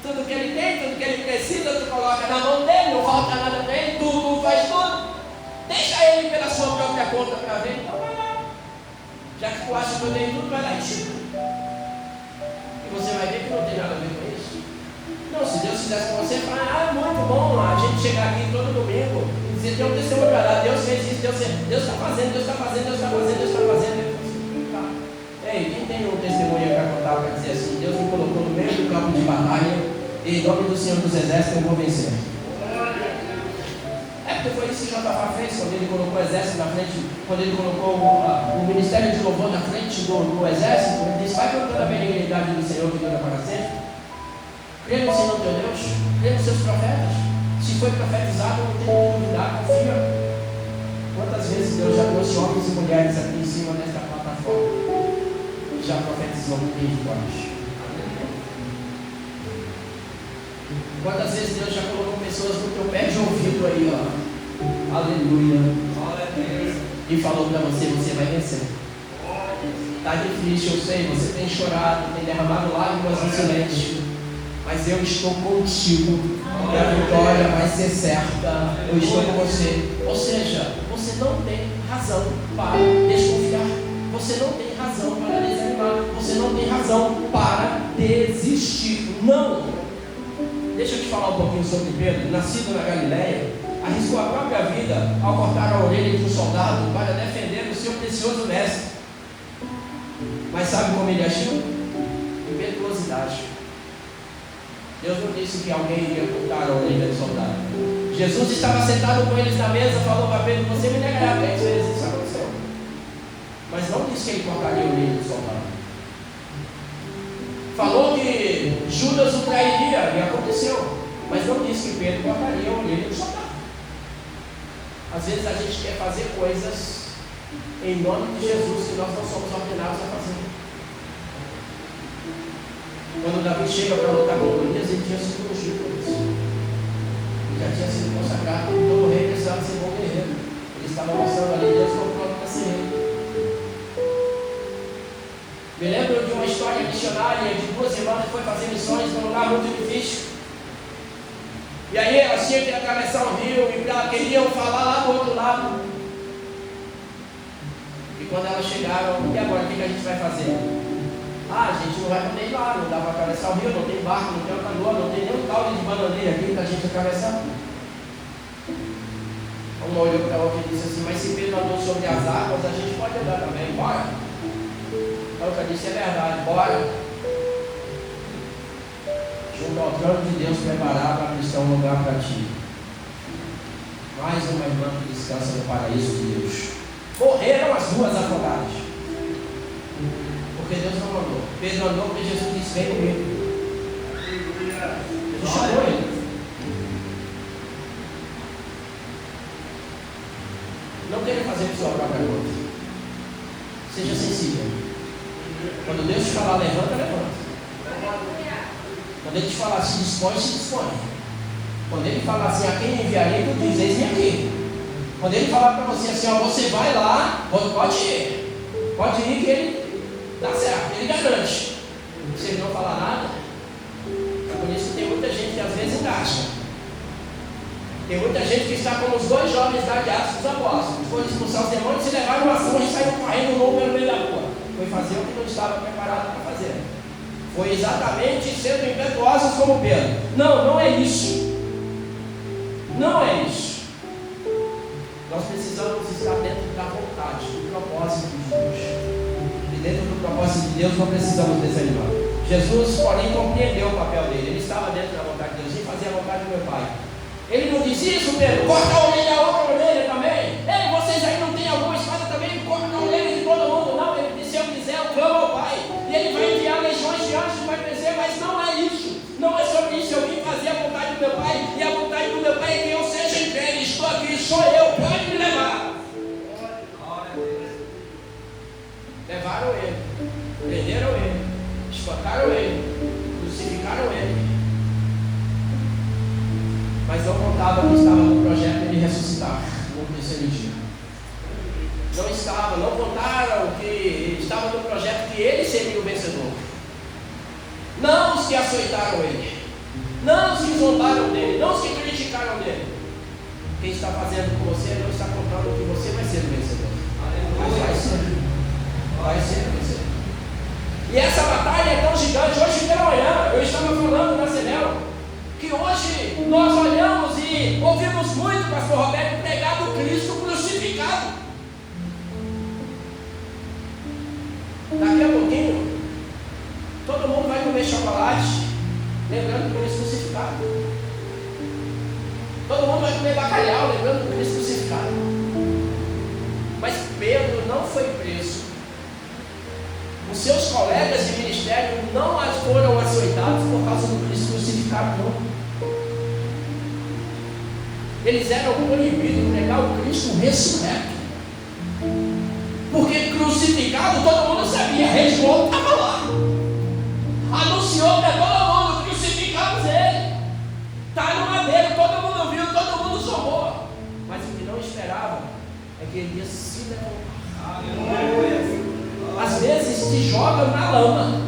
Tudo que ele tem, tudo que ele precisa, tu coloca na mão dele, não falta nada para ele, tu faz tudo. Deixa ele pela sua própria conta para ver. Então vai lá. Já que tu acha que eu tenho tudo, vai lá e chuta. E você vai ver que não tem nada a ver com isso. Não, se Deus fizesse com você, fala, muito bom a gente chegar aqui todo domingo e dizer, tem um testemunho para dar, Deus fez isso, Deus está fazendo, Deus está fazendo, Deus está fazendo, Deus está fazendo. Tá. Ei, quem tem um testemunho para contar para dizer assim, Deus me colocou no meio do campo de batalha e em nome do Senhor dos Exércitos eu vou vencer. É porque foi isso que Jotafá fez quando ele colocou o exército na frente, quando ele colocou o ministério de louvor na frente do exército. Ele disse, vai cantando a benignidade do Senhor que dura para sempre. Crê no Senhor teu Deus, crê nos seus profetas. Se foi profetizado, não tem que duvidar, confia. Quantas vezes Deus já trouxe homens e mulheres aqui em cima desta plataforma e já profetizou com vitórias? Quantas vezes Deus já colocou pessoas no teu pé de ouvido aí, ó, aleluia, e falou para você, você vai vencer. Está difícil, eu sei, você tem chorado, tem derramado lágrimas no silêncio, mas eu estou contigo, e a vitória vai ser certa, eu estou com você. Ou seja, você não tem razão para desconfiar, você não tem razão para desanimar, você não tem razão para desistir, não. Deixa eu te falar um pouquinho sobre Pedro. Nascido na Galileia, arriscou a própria vida ao cortar a orelha de um soldado para defender o seu precioso mestre. Mas sabe como ele agiu? Impetuosidade. Deus não disse que alguém iria cortar a orelha do soldado. Jesus estava sentado com eles na mesa, falou para Pedro: você me negará 3 vezes. Isso aconteceu. Mas não disse que ele cortaria a orelha do soldado. Falou que Judas o trairia, e aconteceu. Mas não disse que Pedro cortaria a orelha do soldado. Às vezes a gente quer fazer coisas em nome de Jesus que nós não somos ordenados a fazer. Quando Davi chega para lutar com Golias, ele tinha sido ungido por isso. Ele já tinha sido consagrado. Todo rei precisava ser bom guerreiro. Ele estava mostrando ali: Deus não pronto para ser rei. Me lembro de uma história missionária de 2 irmãs que foi fazer missões num lugar muito difícil. E aí elas tinham que atravessar o rio e queriam falar lá do outro lado. E quando elas chegaram: e agora, o que a gente vai fazer? A gente não vai poder ir lá, não dá para atravessar o rio, não tem barco, não tem uma canoa, não tem nenhum caule de bananeira aqui para a gente atravessar. Uma olhou para a outra e disse assim: mas se Pedro andou sobre as águas, a gente pode andar também, bora. A outra disse: é verdade, bora. Junto ao trono de Deus preparado, a cristão um lugar para ti. Mais uma irmã que descansa no paraíso de Deus. Morreram as 2 afogadas. Porque Deus não mandou. Pedro andou porque Jesus disse: vem comigo. Jesus chamou ele. Não queira fazer por sua própria conta. Seja sensível. Quando Deus te falar levanta, levanta. Quando Ele te falar se dispõe, se dispõe. Quando Ele falar assim: a quem enviarei, tu diz: eis-me aqui. Quando Ele falar para você assim: ó, você vai lá, pode ir. Pode ir que Ele dá certo, Ele garante. Se Ele não falar nada, é por isso que tem muita gente que às vezes encaixa. Tem muita gente que está como os 2 jovens da Atos dos Apóstolos. Foram expulsar os demônios, se levaram uma surra e saíram correndo no pelo meio da rua. Foi fazer o que não estava preparado para fazer. Foi exatamente sendo impetuosos como Pedro. Não é isso. Não é isso. Nós precisamos estar dentro da vontade, do propósito de Deus. E dentro do propósito de Deus não precisamos desanimar. Jesus, porém, compreendeu o papel dele. Ele estava dentro da vontade de Deus e fazia a vontade do meu Pai. Ele não disse: isso, Pedro, corta a orelha, a outra orelha também. Ei, vocês aí não têm alguma espada também? Corta a orelha de todo mundo. Não, ele disse: se eu quiser, eu clamo ao Pai. E ele vai enviar legiões de anjos, vai crescer, mas não é isso. Não é sobre isso. Eu vim fazer a vontade do meu Pai. E a vontade do meu Pai é que eu seja entregue. Estou aqui, sou eu, pode me levar. Levaram ele, prenderam ele, espancaram ele, crucificaram ele. Mas não contava que estava no projeto de ressuscitar no terceiro dia. Não estava, não contaram que estava no projeto que ele seria o vencedor. Não os que açoitaram ele, não os que zombaram dele, não os que criticaram dele. Quem está fazendo com você não está contando que você vai ser o vencedor. Mas vai ser. Vai ser o vencedor. E essa batalha é tão gigante. Hoje pela manhã eu estava falando na Cenel que hoje nós olhamos e ouvimos muito o pastor Roberto pregar do Cristo crucificado. Daqui a pouquinho todo mundo vai comer chocolate lembrando do Cristo crucificado. Todo mundo vai comer bacalhau lembrando do Cristo crucificado. Mas Pedro não foi preso. Os seus colegas de ministério não foram açoitados por causa do Cristo crucificado, não. Eles eram proibidos de pregar o Cristo ressurreto. Porque crucificado todo mundo sabia, Rei João estava lá. Anunciou para todo mundo: crucificamos ele. Está no madeiro, todo mundo viu, todo mundo zombou. Mas o que não esperava é que ele ia se levantar. Aleluia. Às vezes te jogam na lama,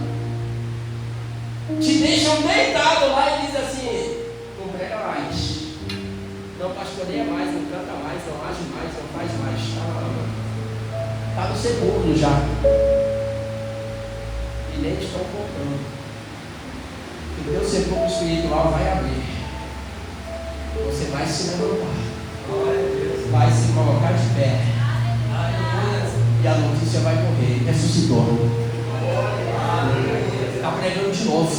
te deixam deitado lá e diz assim: não prega mais, não pastoreia mais, não canta mais, não age mais, não faz mais, está na lama, está no sepulcro já, e nem estão contando que o teu sepulcro espiritual vai abrir, você vai se levantar, vai se colocar de pé. E a notícia vai correr: ressuscitou. Está pregando de novo.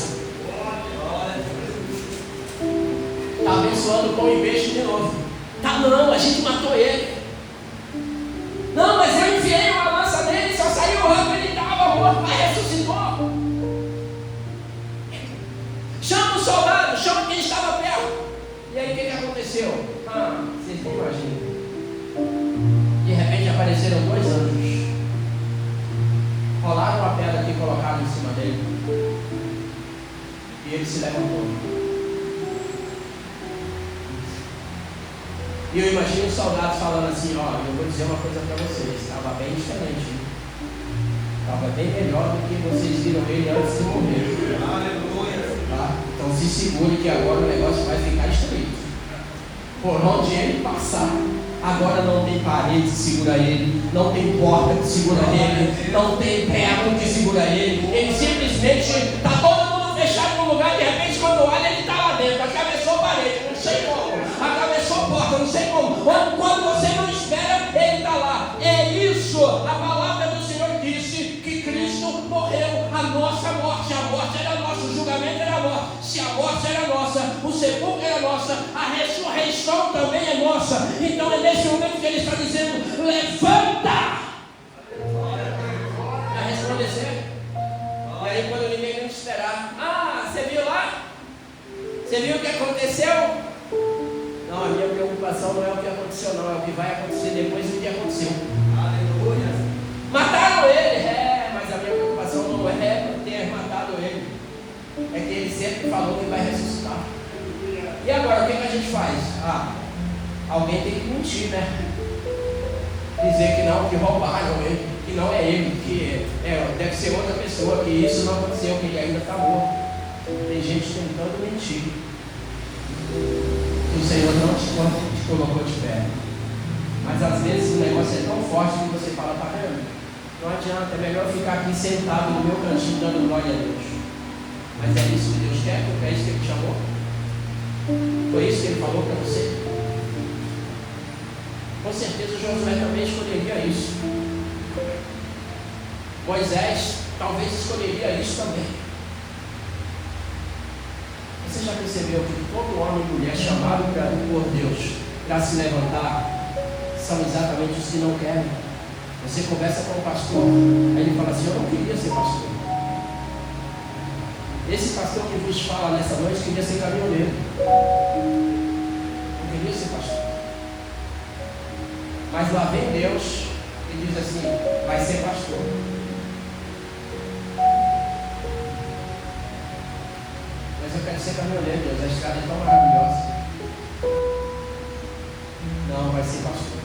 amaldiçoando pão e peixe de novo. Tá, não, a gente matou ele. Não, mas eu enfiei uma lança nele, só saiu o ramo, ele estava morto, mas ressuscitou. Chama o soldado, chama quem estava perto. E aí o que aconteceu? Vocês não imaginam. De repente apareceram 2 anjos. Rolaram uma pedra que colocaram em cima dele. E ele se levantou. E eu imagino os soldados falando assim: ó, eu vou dizer uma coisa para vocês, estava bem diferente, estava bem melhor do que vocês viram ele antes de morrer. Aleluia. Tá? Então se segure que agora o negócio vai ficar estreito. Por onde ele passar, agora não tem parede que segura ele, não tem porta que segura ele, não tem teto que segura ele. Ele simplesmente está todo mundo fechado no lugar, de repente quando olha ele está lá dentro, atravessou parede, não sei como, atravessou porta, não sei como. Quando você não espera, ele está lá. É isso, a palavra do Senhor disse que Cristo morreu a nossa morte. A morte era nossa, o julgamento era nosso. Se a morte era nossa, o sepulcro era nossa, a ressurreição também é nossa. Então é nesse momento que ele está dizendo: levanta! Para resplandecer. E aí quando ninguém não esperar, você viu lá? Você viu o que aconteceu? Não, a minha preocupação não é o que aconteceu, não, é o que vai acontecer depois do que aconteceu. Aleluia. Mataram ele, mas a minha preocupação não é ter matado ele, é que ele sempre falou que vai ressuscitar. E agora, o que a gente faz? Alguém tem que mentir, né? Dizer que não, que roubaram ele, que não é ele, que deve ser outra pessoa, que isso não aconteceu, que ele ainda está morto. Tem gente tentando mentir. O Senhor não te colocou de pé. Mas às vezes o negócio é tão forte que você fala: tá vendo? Não adianta, é melhor ficar aqui sentado no meu cantinho dando glória a Deus. Mas é isso que Deus quer? Porque é isso que Ele te chamou? Foi isso que Ele falou para você? Com certeza Josué também escolheria isso. Moisés talvez escolheria isso também. Você já percebeu que todo homem e mulher chamado por Deus para se levantar são exatamente os que não querem? Você conversa com o pastor, aí ele fala assim: eu não queria ser pastor. Esse pastor que vos fala nessa noite queria ser caminhoneiro. Não queria ser pastor. Mas lá vem Deus e diz assim: vai ser pastor. Mas eu quero ser caminhoneiro, Deus, a estrada é tão maravilhosa. Não, vai ser pastor.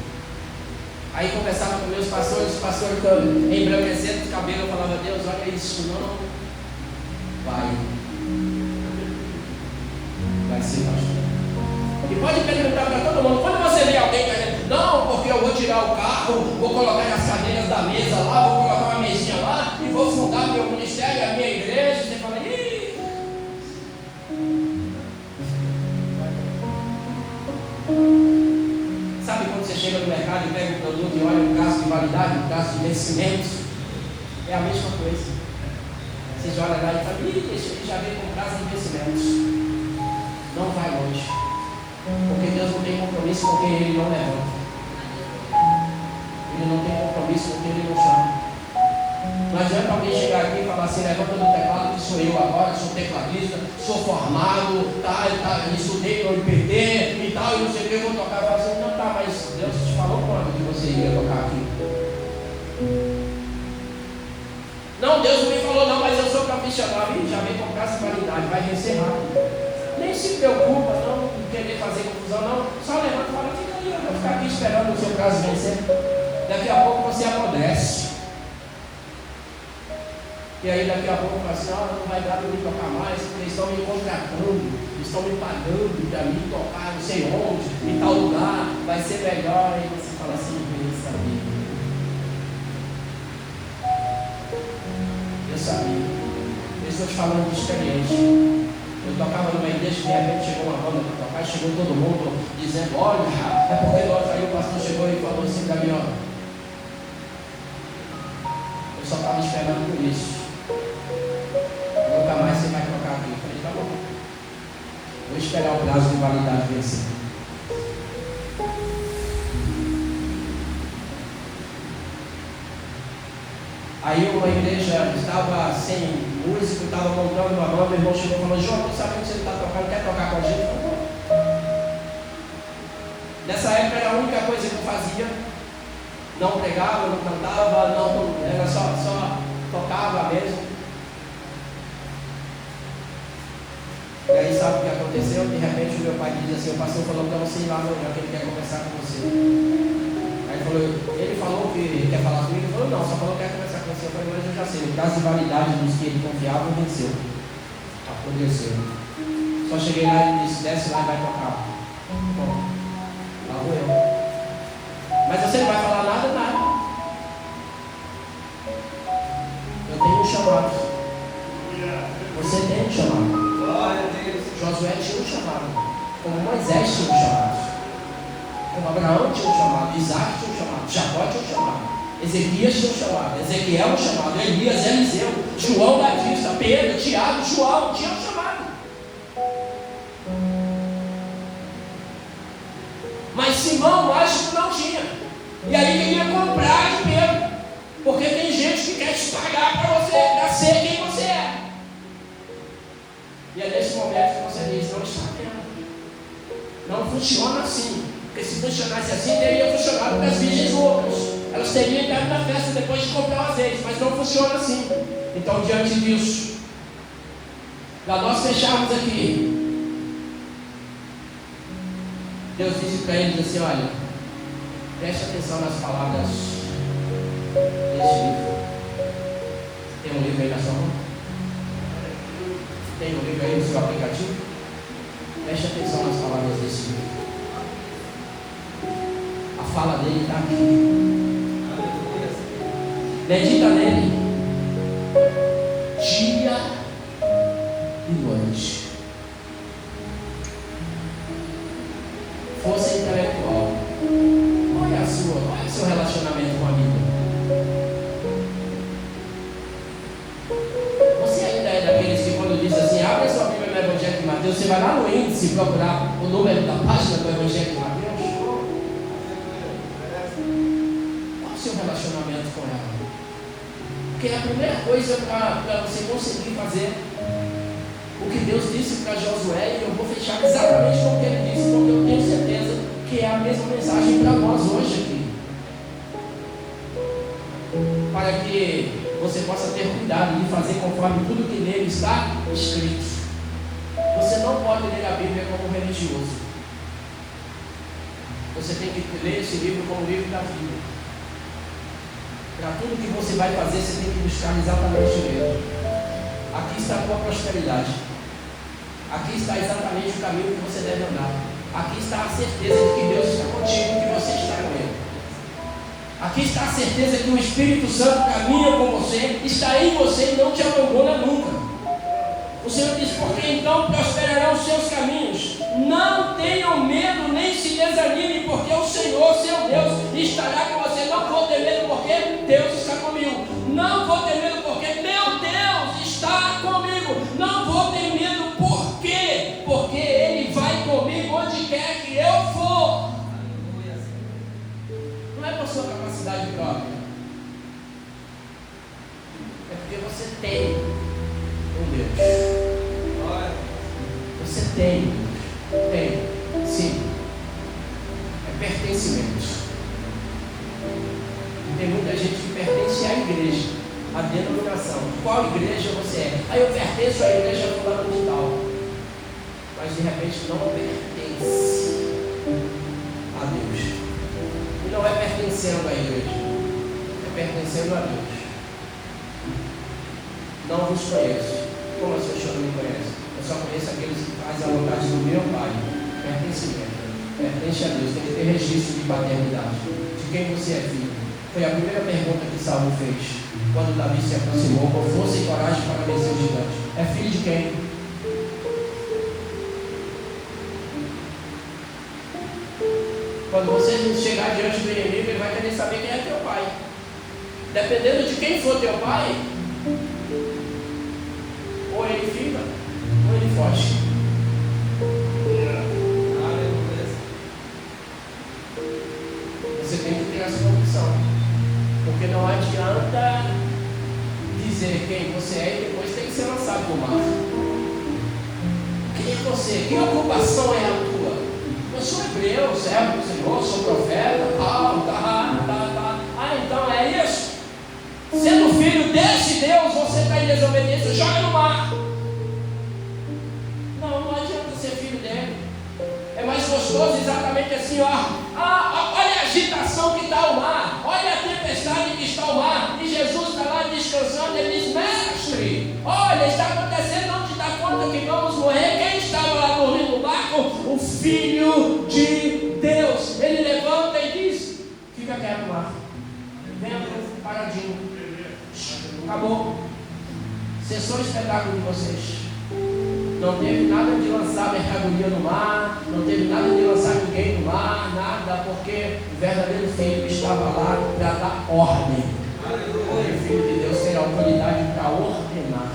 Aí conversava com meus pastores, o pastor embranquecendo o cabelo, eu falava: Deus, olha isso, não. Vai ser pastor. E pode perguntar para todo mundo: quando você vê alguém dizendo, não, porque eu vou tirar o carro, vou colocar as cadeiras da mesa lá, vou colocar uma mesinha lá e vou fundar meu ministério, a minha igreja, você fala: ih. Sabe quando você chega no mercado e pega um produto e olha o prazo de validade, o prazo de vencimento? É a mesma coisa. Vocês olham lá e falam: ih, esse aqui já veio com prazo de vencimentos. Não vai longe. Porque Deus não tem compromisso com quem Ele não levanta. Ele não tem compromisso com quem Ele não chama. Não adianta alguém chegar aqui e falar assim: levanta do teclado, que sou eu agora, sou tecladista, sou formado, estudei no IPT e tal, e não sei o que, eu vou tocar. Eu falo assim: não, tá, mas Deus te falou quando que você ia tocar aqui? Não, Deus não me falou não, mas eu sou profissional. E já vem com prazo de validade, vai vencer rápido. Nem se preocupa, não querer fazer confusão, não. Só levanta e fala: fica ali, eu vou ficar aqui esperando o seu prazo vencer. Daqui a pouco você apodrece. E aí daqui a pouco fala assim: não vai dar para me tocar mais, porque eles estão me contratando, estão me pagando para mim tocar não sei onde, em tal lugar, vai ser melhor. E você fala assim: eu sabia. Eu estou te falando de experiência. Eu tocava numa igreja, de repente chegou uma banda para tocar, chegou todo mundo dizendo: olha, é porque nós. Aí o pastor chegou e falou assim para mim: ó, eu só estava esperando por isso. Nunca mais você vai tocar aqui. Eu falei: tá bom, vou esperar. esperar o prazo de validade vencer. Aí uma igreja estava sem músico, estava montando uma banda, o irmão chegou e falou: João, não sabe que você está tocando, quer tocar com a gente? Eu falei: nessa época era a única coisa que eu fazia. Não pregava, não cantava, era só tocava mesmo. E aí sabe o que aconteceu? De repente o meu pai diz assim: o pastor falou para você ir lá amanhã, que ele quer conversar com você. Aí ele falou que quer falar comigo. Ele falou: não, só falou que quer conversar com você. Eu falei: mas eu já sei, o prazo de validade dos que ele confiava venceu. Aconteceu. Só cheguei lá e ele disse: desce lá e vai tocar. Bom, lá vou eu. Mas você não vai falar nada, nada. Eu tenho um chamado. Você tem um chamado. Josué tinha um chamado. Como Moisés tinha um chamado. Como Abraão tinha um chamado. Isaac tinha um chamado. Jacó tinha um chamado. Ezequias tinha um chamado. Ezequiel um chamado. Elias, Eliseu, João Batista, Pedro, Tiago, João tinha um chamado. Mas Simão, acho que não tinha. E aí queria comprar de Pedro. Porque tem gente que quer te pagar para você, para ser quem você é. E é nesse momento que você diz: não está vendo. Não funciona assim. Porque se funcionasse assim, teria funcionado para as virgens loucas. Elas teriam entrado na festa depois de comprar o azeite. Mas não funciona assim. Então, diante disso, para nós fecharmos aqui, Deus disse para eles assim: olha, preste atenção nas palavras desse livro. Tem um livro aí na sua mão? Tem um livro aí no seu aplicativo? Preste atenção nas palavras desse livro. A fala dele está aqui. Medita nele dia e noite. Força intelectual. Qual é o seu relacionamento com a Bíblia? Você ainda é daqueles que, quando diz assim: abre a sua Bíblia no Evangelho de Mateus, você vai lá no índice procurar o número da página do Evangelho de Mateus? Qual é o seu relacionamento com ela? Porque a primeira coisa para você conseguir fazer o que Deus disse para Josué, e eu vou fechar exatamente com o que ele disse, porque eu tenho certeza que é a mesma mensagem para nós hoje aqui. Para que você possa ter cuidado de fazer conforme tudo que nele está escrito. Você não pode ler a Bíblia como religioso. Você tem que ler esse livro como o livro da vida. Para tudo que você vai fazer, você tem que buscar exatamente mesmo. Aqui está a tua prosperidade. Aqui está exatamente o caminho que você deve andar. Aqui está a certeza de que Deus está contigo, que você está com Ele. Aqui está a certeza que o Espírito Santo caminha com você, está em você e não te abandona nunca. O Senhor diz: porque então prosperarão os seus caminhos. Não tenham medo, nem se desanimem, porque o Senhor, seu Deus, estará com você. Não vou ter medo, porque Deus está comigo. Não vou ter medo, porque meu Deus está comigo. Não vou ter medo, por quê? Porque Ele vai comigo onde quer que eu for. Não é por sua capacidade própria. É porque você tem um Deus. Você tem. Tem. Sim. É pertencimento. Tem muita gente que pertence à igreja, à denominação. Qual igreja você é? Aí eu pertenço à igreja fulana de tal. Mas de repente não pertence a Deus. E não é pertencendo à igreja, é pertencendo a Deus. Não vos conheço. Como assim o senhor não me conhece? Eu só conheço aqueles que fazem a vontade do meu Pai. Pertencimento. Pertence a Deus. Tem que ter registro de paternidade. De quem você é filho. Foi a primeira pergunta que Saul fez quando Davi se aproximou com força e coragem para vencer o gigante. É filho de quem? Quando você chegar diante do inimigo, ele vai querer saber quem é teu pai. Dependendo de quem for teu pai, ou ele fica, ou ele foge. dizer quem você é e depois tem que ser lançado no mar. Quem é você? Que ocupação é a tua? Eu sou hebreu, servo do Senhor, sou profeta, tá. Então é isso? Sendo filho desse Deus, você está em desobediência, joga no mar. Não adianta ser filho dele. É mais gostoso exatamente assim, olha a agitação que está o mar, olha a tempestade que está o mar, e Jesus está lá descansando, ele diz, mestre, olha, está acontecendo, não te dá conta que vamos morrer. Quem estava lá dormindo no barco? O Filho de Deus. Ele levanta e diz, fica quieto, mar, vento paradinho, acabou, cessou o espetáculo de vocês. Não teve nada de lançar mercadoria no mar, não teve nada de lançar ninguém no mar, nada, porque o verdadeiro filho estava lá para dar ordem. O Filho de Deus tem autoridade para ordenar.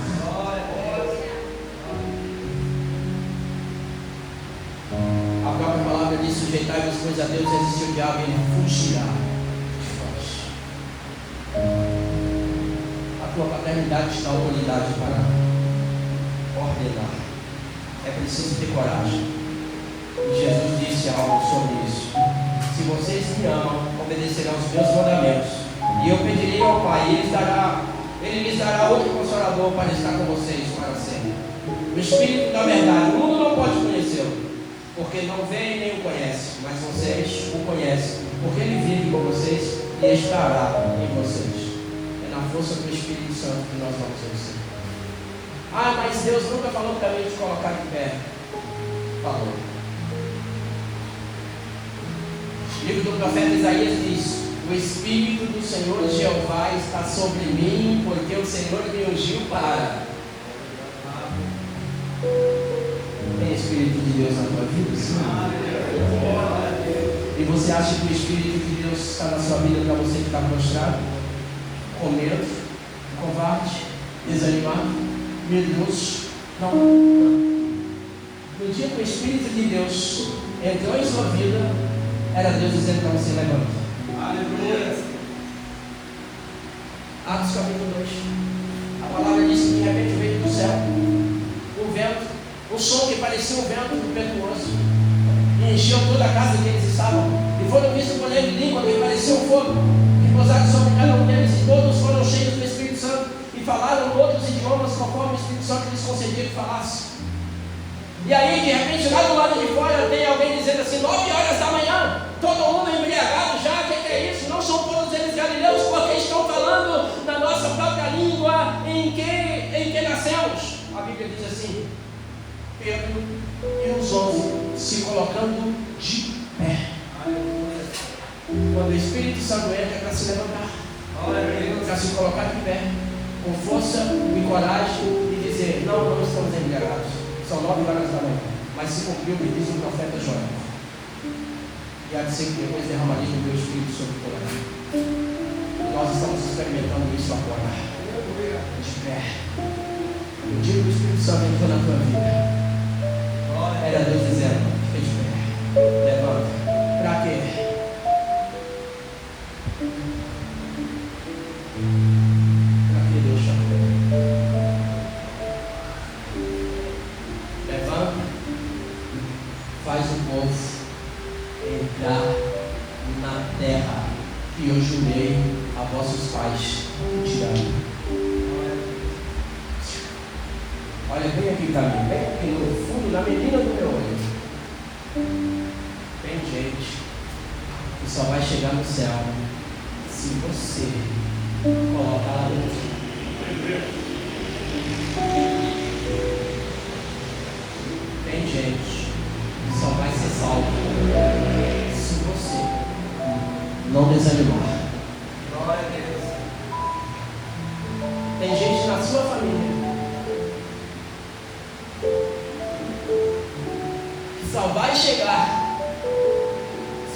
A própria palavra diz: sujeitai-vos, pois a Deus, resistiu o diabo e ele fugirá de vós. A tua paternidade te dá autoridade para ordenar. É preciso ter coragem. E Jesus disse algo sobre isso: se vocês me amam, obedecerão os meus mandamentos. E eu pedirei ao Pai, e Ele lhes dará outro consolador para estar com vocês para sempre. O Espírito da verdade. O mundo não pode conhecê-lo, porque não vê e nem o conhece, mas vocês o conhecem, porque Ele vive com vocês e estará em vocês. É na força do Espírito Santo que nós vamos vencer. Mas Deus nunca falou para mim de colocar de pé. Falou. O livro do profeta Isaías diz: o Espírito do Senhor Jeová está sobre mim, porque o Senhor me ungiu para. Tem Espírito de Deus na tua vida? Sim. E você acha que o Espírito de Deus está na sua vida para você que está prostrado, com medo, covarde, desanimado, medroso? Não. No dia que o Espírito de Deus entrou em sua vida, era Deus dizendo para você: levanta. Aleluia. Atos capítulo 2. A palavra diz que de repente veio do céu um vento, um som que parecia um vento impetuoso, e encheu toda a casa que eles estavam, e foram vistos por ele língua que parecia um fogo, que pousaram sobre cada um deles, e todos foram cheios do Espírito Santo, e falaram outros idiomas conforme o Espírito Santo lhes concedia que falasse. E aí, de repente, lá do lado de fora, tem alguém dizendo assim: 9 horas da manhã, todo mundo embriagado já, o que é isso? Não são todos eles galileus, porque estão falando na nossa própria língua em que nascemos. A Bíblia diz assim: Pedro e os 11 se colocando de pé. Quando o Espírito Santo entra, é para se levantar, para se colocar de pé, com força e coragem, e dizer: não estamos embriagados. São 9 horas da manhã, mas se cumpriu o que diz o profeta Joel. E há de ser que depois derramaria o meu Espírito sobre toda a terra. Nós estamos experimentando isso agora, de pé. O dia que o Espírito Santo entrou na tua vida, era Deus dizendo: fica de pé, levanta. Para quê? Para que Deus chamou? Faz o povo entrar na terra que eu jurei a vossos pais que tirarei. Olha bem aqui para mim, bem aqui no fundo, na menina do meu olho. Tem gente que só vai chegar no céu se você colocar lá dentro. Tem gente que só vai ser salvo se você não desanimar. Glória a Deus. Tem gente na sua família que só vai chegar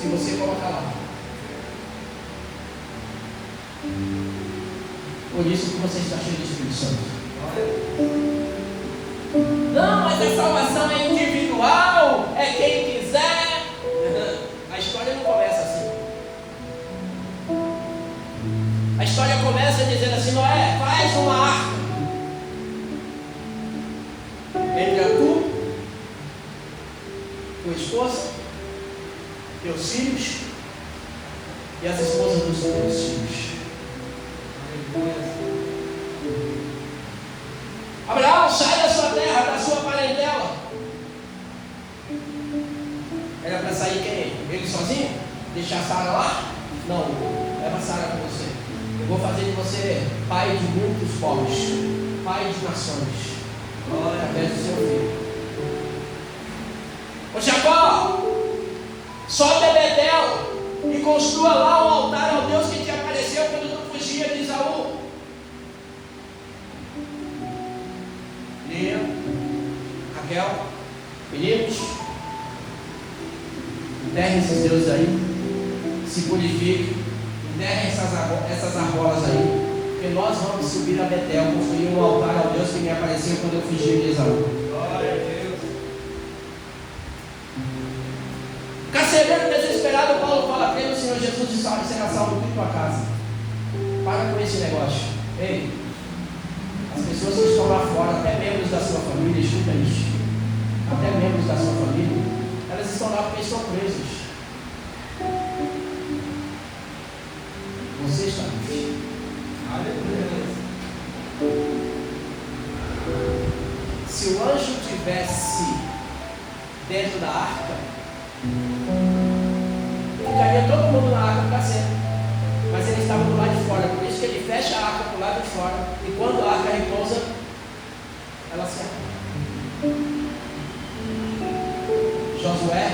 se você colocar lá. Por isso que você está cheio de Espírito Santo. Não, mas a salvação é individual, é quem quiser. A história não começa assim. A história começa dizendo assim: Noé, faz uma arca entre tu, tua esposa, teus filhos e as esposas dos teus filhos. Abraão, sai da sua terra, da sua parentela. Era para sair quem? Ele sozinho? Deixar Sara lá? Não, leva Sara com você. Eu vou fazer de você pai de muitos povos, pai de nações, através do seu filho. Ô Jacó, sobe a Betel e construa lá um altar ao Deus que te apareceu quando tu fugia de Esaú. Lia, Raquel, meninos, enterrem esses deuses aí, se purifiquem, enterrem essas argolas aí, porque nós vamos subir a Betel, construir um altar ao Deus que me apareceu quando eu fugi de Esaú. Glória a Deus. Carcereiro desesperado, Paulo fala: crê no Senhor Jesus e será salvo tu e tua casa. Para com esse negócio. Ei, as pessoas que estão lá fora, até membros da sua família, escuta isso, até membros da sua família, elas estão lá porque estão presas. Você está livre. Aleluia. Se o anjo tivesse dentro da arca, ficaria todo mundo na arca para sempre. Mas ele estava do lado de fora, por isso que ele fecha a arca do lado de fora. E quando a arca repousa, ela se abre. Josué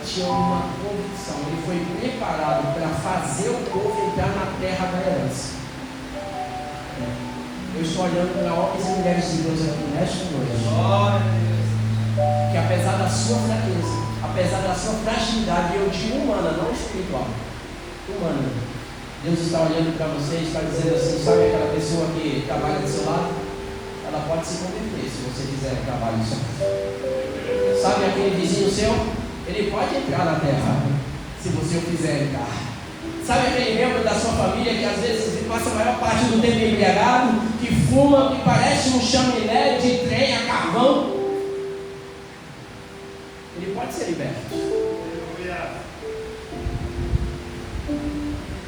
tinha uma convicção, ele foi preparado para fazer o povo entrar na terra da herança. Eu estou olhando para homens e mulheres de Deus aqui nesta noite, que apesar da sua fraqueza, apesar da sua fragilidade, eu digo humana, não espiritual, humana, Deus está olhando para você e está dizendo assim: sabe aquela pessoa que trabalha do seu lado? Ela pode se converter se você quiser que trabalhe do seu lado. Sabe aquele vizinho seu? Ele pode entrar na terra se você o fizer entrar. Sabe aquele membro da sua família que às vezes passa a maior parte do tempo embriagado, que fuma, que parece um chaminé de trem a carvão? Ele pode ser liberto.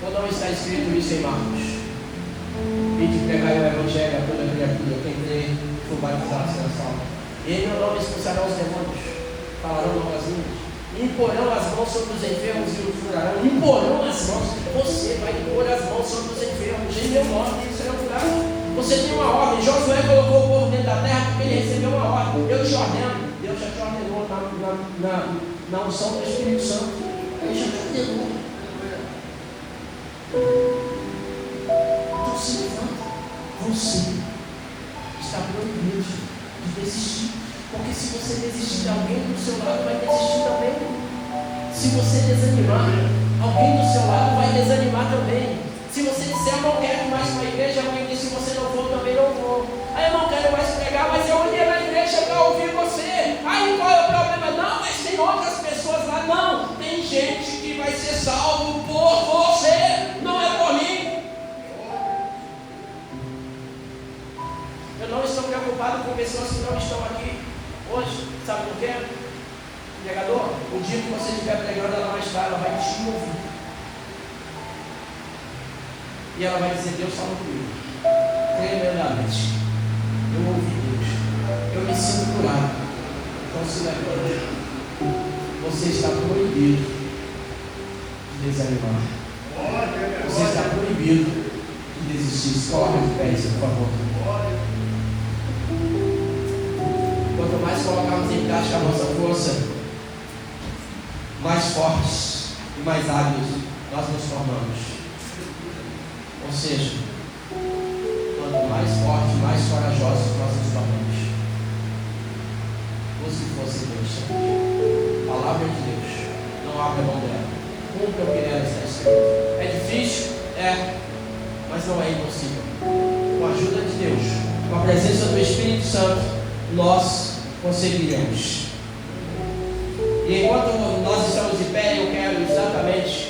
Ou não está escrito isso em Marcos? Vinde pregar o evangelho a toda criatura, quem crê for batizado será salvo. Ele ou não expulsará os demônios, falarão novas línguas, imporão as mãos sobre os enfermos e os curarão. Imporão as mãos, você vai impor as mãos sobre os enfermos, em meu nome eles serão curados. Você tem uma ordem. Josué colocou o povo dentro da terra porque ele recebeu uma ordem. Eu te ordeno. Deus já te ordenou na unção do Espírito Santo. Ele já te ordenou. Então se levanta. Você está proibido de desistir. Porque se você desistir, alguém do seu lado vai desistir também. Se você desanimar, alguém do seu lado vai desanimar também. Se você disser: eu não quero mais para a igreja, alguém diz: se você não for, também não vou. Aí eu não quero mais pregar, mas eu ia na igreja para ouvir você. Aí qual é o problema? Não, mas tem outras pessoas lá. Não, tem gente que vai ser salvo por você, não é por mim. Eu não estou preocupado com pessoas que não estão aqui hoje. Sabe por quê? Pregador, o dia que você estiver pregando, ela vai estar, ela vai te ouvir. E ela vai dizer: Deus falou comigo. Tremendamente. Eu ouvi Deus. Eu me sinto curado. Então se levante. Você está proibido de desanimar. Você está proibido de desistir. Corre de pés, por favor. Quanto mais colocarmos em prática a nossa força, mais fortes e mais hábeis nós nos tornamos. Ou seja, quanto mais fortes, mais corajosos nós nos tornamos. Busque força em Deus. Palavra de Deus. Não abra mão dela. Cumpra o que nela está escrito. É difícil? É. Mas não é impossível. Com a ajuda de Deus, com a presença do Espírito Santo, nós conseguiremos. E enquanto nós estamos de pé, eu quero exatamente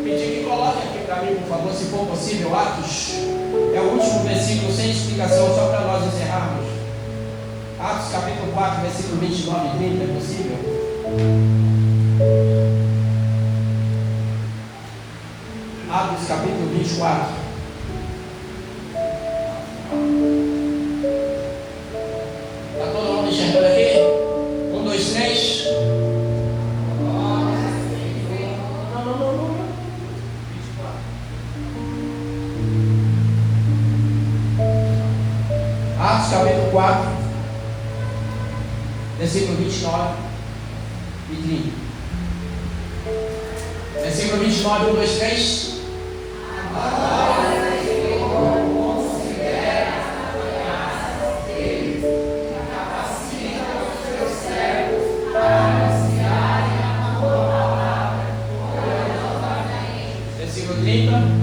pedir que coloque aqui para mim, por favor, se for possível, Atos. É o último versículo sem explicação, só para nós encerrarmos. Atos capítulo 4, versículo 29 e 30, é possível? Atos capítulo 24. Está todo mundo enxergando aqui? 1, 2, 3. Não. Atos capítulo 4, versículo 29 e 30. Versículo 29, 1, 2, 3. Versículo 30.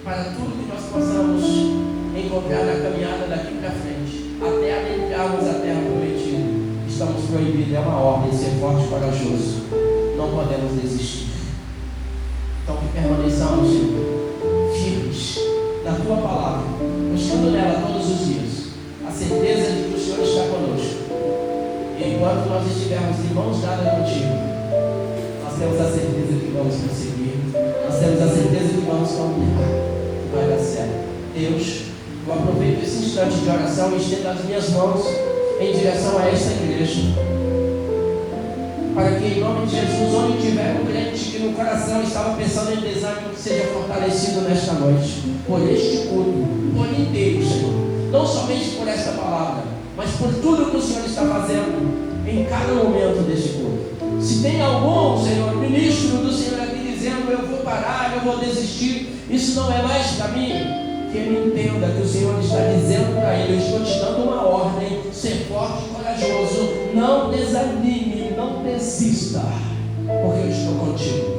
para tudo que nós possamos encontrar na caminhada daqui para frente, até adentrarmos a terra prometida. Estamos proibidos, é uma ordem, ser forte e corajoso. Não podemos desistir. Então que permaneçamos, Senhor, firmes na Tua palavra, buscando nela todos os dias a certeza de que o Senhor está conosco. E enquanto nós estivermos de mãos dadas contigo, nós temos a certeza que vamos conseguir, nós temos a certeza que vamos caminhar, que vai dar certo. Deus, eu aproveito esse instante de oração e estendo as minhas mãos em direção a esta igreja, para que em nome de Jesus, onde tiver um crente que no coração estava pensando em desânimo, que seja fortalecido nesta noite, por este culto, por inteiro, Senhor, não somente por esta palavra, mas por tudo que o Senhor está fazendo em cada momento deste culto. Se tem algum, Senhor, ministro do Senhor aqui dizendo, eu vou parar, eu vou desistir, isso não é mais para mim, que ele entenda que o Senhor está dizendo para ele, eu estou te dando uma ordem, ser forte e corajoso, não desanime, não desista, porque eu estou contigo.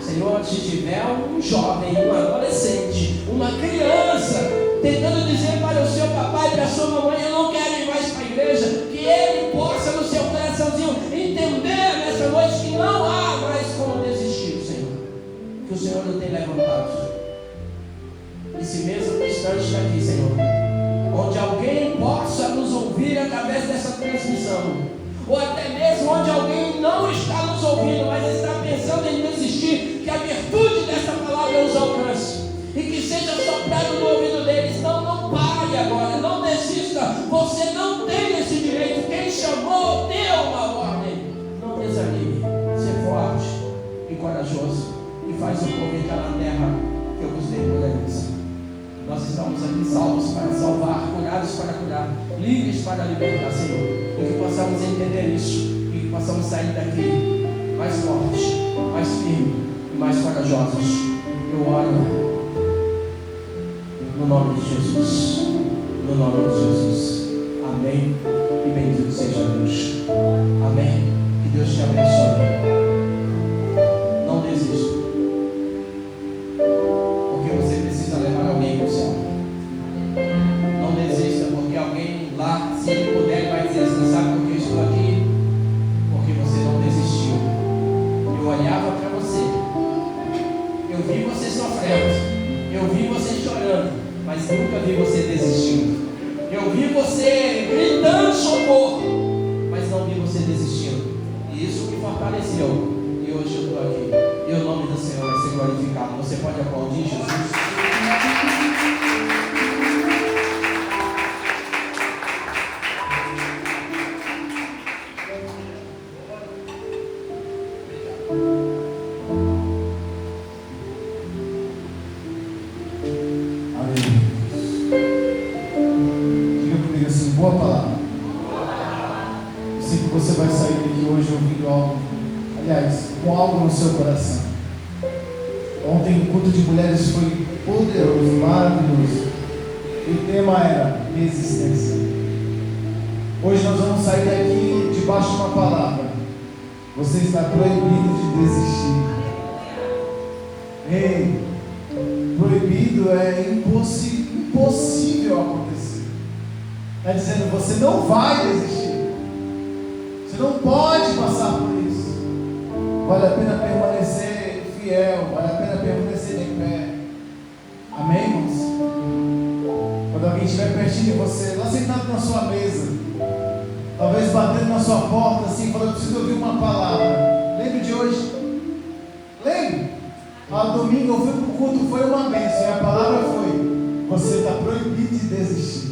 Senhor, se tiver um jovem, um adolescente, uma criança, tentando dizer para o seu papai e para a sua mamãe, eu não quero ir mais para a igreja, que ele possa no seu coraçãozinho entender nessa noite que não há mais como desistir, Senhor, que o Senhor não tem levantado. Esse mesmo instante está aqui, Senhor, onde alguém possa nos ouvir através dessa transmissão, ou até mesmo onde alguém não está nos ouvindo, mas está pensando em desistir, que a virtude dessa palavra os alcance, e que seja soprado no ouvido deles. Não pare agora, não desista, você não tem esse direito, quem chamou deu uma ordem, não desanime, ser forte e corajoso, e faz o povo entrar na terra que eu vos dei por herança. Nós estamos aqui salvos para salvar, curados para curar, livres para libertar, Senhor. E que possamos entender isso, e que possamos sair daqui mais fortes, mais firmes e mais corajosos. Eu oro no nome de Jesus, no nome de Jesus. Amém. E bendito seja Deus. Amém. Que Deus te abençoe. Não desista, porque você precisa levar alguém para o céu. Não desista, porque alguém lá, se ele puder, vai dizer: você sabe por que eu estou aqui? Porque você não desistiu. Eu olhava para você, eu vi você sofrendo, eu vi você chorando, mas nunca vi você desistindo. Eu vi você gritando socorro, mas não vi você desistindo. E isso me fortaleceu. E hoje eu estou aqui. E o nome do Senhor vai ser glorificado. Você pode aplaudir Jesus? Boa palavra. Eu sei que você vai sair daqui hoje ouvindo algo, aliás, com algo no seu coração. Ontem o culto de mulheres foi poderoso, maravilhoso. E o tema era resistência. Hoje nós vamos sair daqui debaixo de uma palavra. Você está proibido de desistir. Ei, proibido é impossível acontecer. Está dizendo, você não vai desistir. Você não pode passar por isso. Vale a pena permanecer fiel. Vale a pena permanecer de pé. Amém, irmãos? Quando alguém estiver pertinho de você, lá sentado na sua mesa, talvez batendo na sua porta assim, falando: eu preciso ouvir uma palavra. Lembre de hoje. Lembre. Domingo eu fui para o culto, foi uma bênção. E a palavra foi: você está proibido de desistir.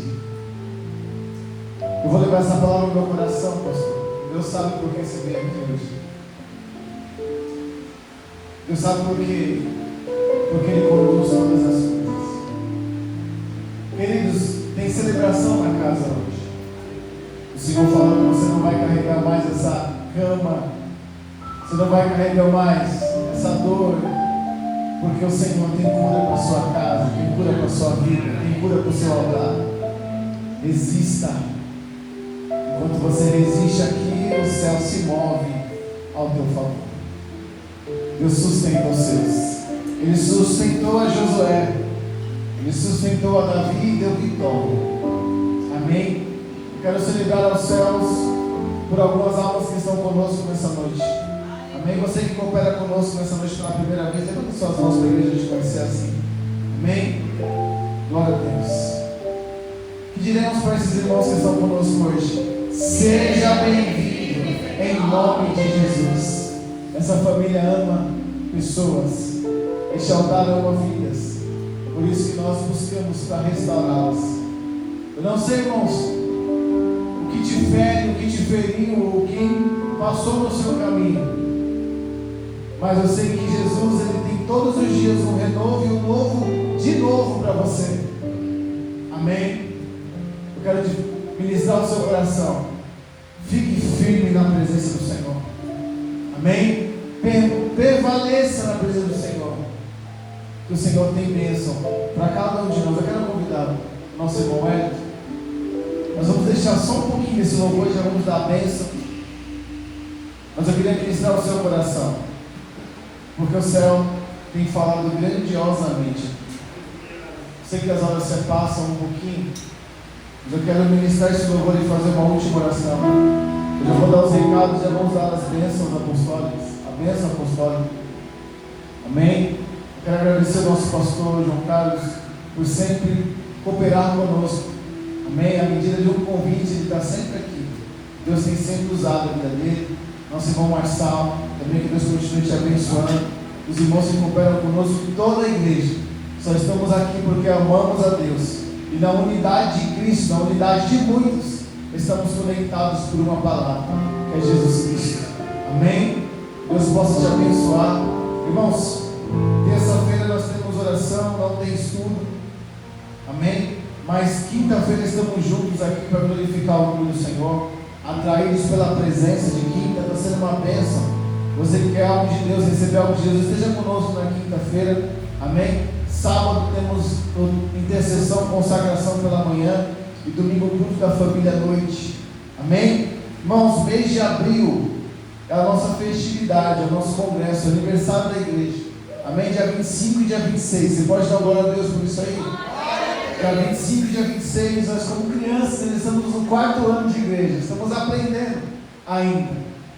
Eu vou levar essa palavra no meu coração, pastor. Deus sabe por que você veio aqui hoje. Deus sabe por quê. Porque Ele conduz todas as coisas. Queridos, tem celebração na casa hoje. O Senhor falou que você não vai carregar mais essa cama. Você não vai carregar mais essa dor. Porque o Senhor tem cura para a sua casa, tem cura para a sua vida, tem cura para o seu altar. Resista. Enquanto você resiste aqui, o céu se move ao teu favor. Deus sustenta os seus. Ele sustentou a Josué Ele sustentou a Davi e deu vitória. Amém? Quero celebrar aos céus por algumas almas que estão conosco nessa noite. Amém? Você que coopera conosco nessa noite pela primeira vez, levanta suas mãos para a igreja te conhecer assim. Amém? Glória a Deus. Que diremos para esses irmãos que estão conosco hoje? Seja bem-vindo em nome de Jesus. Essa família ama pessoas. Este altar ama vidas. Por isso que nós buscamos para restaurá-las. Eu não sei, irmãos, o que te fere, o que te feriu, ou quem passou no seu caminho. Mas eu sei que Jesus, Ele tem todos os dias um renovo e um novo de novo para você. Amém? Eu quero te ministrar o seu coração. Fique firme na presença do Senhor. Amém? Prevaleça na presença do Senhor. Que o Senhor tem bênção para cada um de nós. Eu quero convidar o nosso irmão Hélio. Nós vamos deixar só um pouquinho desse louvor e já vamos dar a bênção. Mas eu queria ministrar o seu coração, porque o céu tem falado grandiosamente. Sei que as horas se passam um pouquinho, mas eu quero ministrar esse louvor e fazer uma última oração. Eu já vou dar os recados, já vamos dar as bênçãos apostólicas, a bênção apostólica. Amém? Eu quero agradecer ao nosso pastor João Carlos por sempre cooperar conosco. Amém? À medida de um convite, ele está sempre aqui. Deus tem sempre usado a vida dele. Nosso irmão Marçal, também que Deus continue te abençoando. Os irmãos que cooperam conosco, toda a igreja. Só estamos aqui porque amamos a Deus. E na unidade de Cristo, na unidade de muitos, estamos conectados por uma palavra, que é Jesus Cristo. Amém? Deus possa te abençoar. Irmãos, terça-feira nós temos oração, não tem estudo. Amém? Mas quinta-feira estamos juntos aqui para glorificar o nome do Senhor, atraídos pela presença de quinta. Está sendo uma bênção. Você que quer algo de Deus, receber algo de Deus, esteja conosco na quinta-feira. Amém? Sábado temos intercessão, consagração pela manhã, e domingo culto da família à noite. Amém? Irmãos, mês de abril é a nossa festividade, é o nosso congresso, é o aniversário da igreja. Amém? Dia 25 e dia 26. Você pode dar glória a Deus por isso aí? Dia 25 e dia 26, nós como crianças, estamos no 4º ano de igreja. Estamos aprendendo ainda.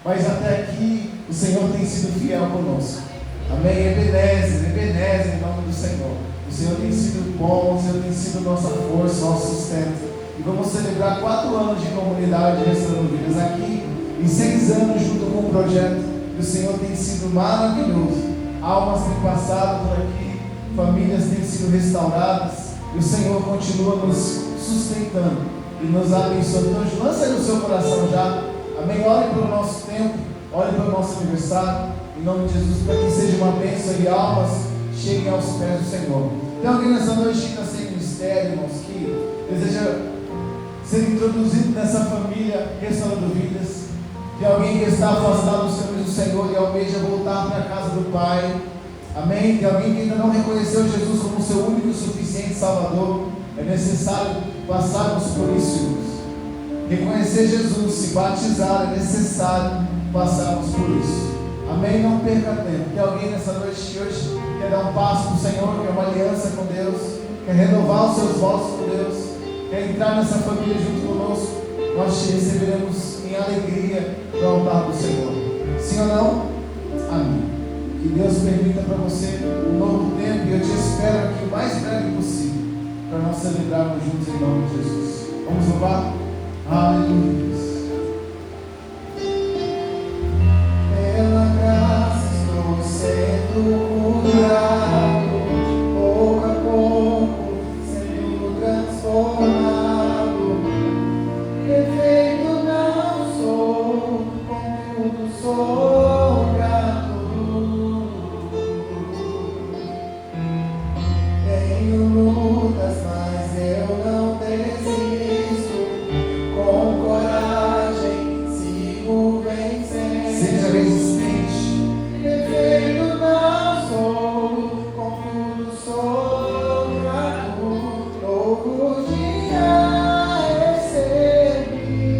Mas até aqui o Senhor tem sido fiel conosco. Amém? Ebenezer em nome do Senhor. O Senhor tem sido bom, o Senhor tem sido nossa força, nosso sustento. E vamos celebrar 4 anos de comunidade restaurando vidas aqui, em 6 anos junto com o projeto. E o Senhor tem sido maravilhoso. Almas têm passado por aqui, famílias têm sido restauradas, e o Senhor continua nos sustentando e nos abençoando. Então lança aí no seu coração já. Amém? Ore pelo nosso tempo, ore pelo nosso aniversário, em nome de Jesus, para que seja uma bênção e almas cheguem aos pés do Senhor. Tem alguém nessa noite que está sem ministério, irmãos, que deseja ser introduzido nessa família restaurando vidas? Tem alguém que está afastado dos caminhos do Senhor e almeja voltar para a casa do Pai? Amém? Tem alguém que ainda não reconheceu Jesus como seu único e suficiente Salvador? É necessário passarmos por isso, irmãos. Reconhecer Jesus, se batizar, é necessário passarmos por isso. Amém? Não perca tempo. Tem alguém nessa noite que hoje quer dar um passo para o Senhor, quer uma aliança com Deus, quer renovar os seus votos com Deus, quer entrar nessa família junto conosco? Nós te receberemos em alegria no altar do Senhor. Sim ou não? Amém. Que Deus permita para você um novo tempo, e eu te espero aqui o mais breve possível, para nós celebrarmos juntos em nome de Jesus. Vamos louvar? Aleluia. Pela graça estou sendo curado, pouco a pouco sendo transformado. Perfeito não sou, contudo sou grato. Tenho lutas, mas eu não desisto. Com coragem sigo vencendo. Seja resistente. Perfeito não sou, contudo sou grato. Novo dia recebi.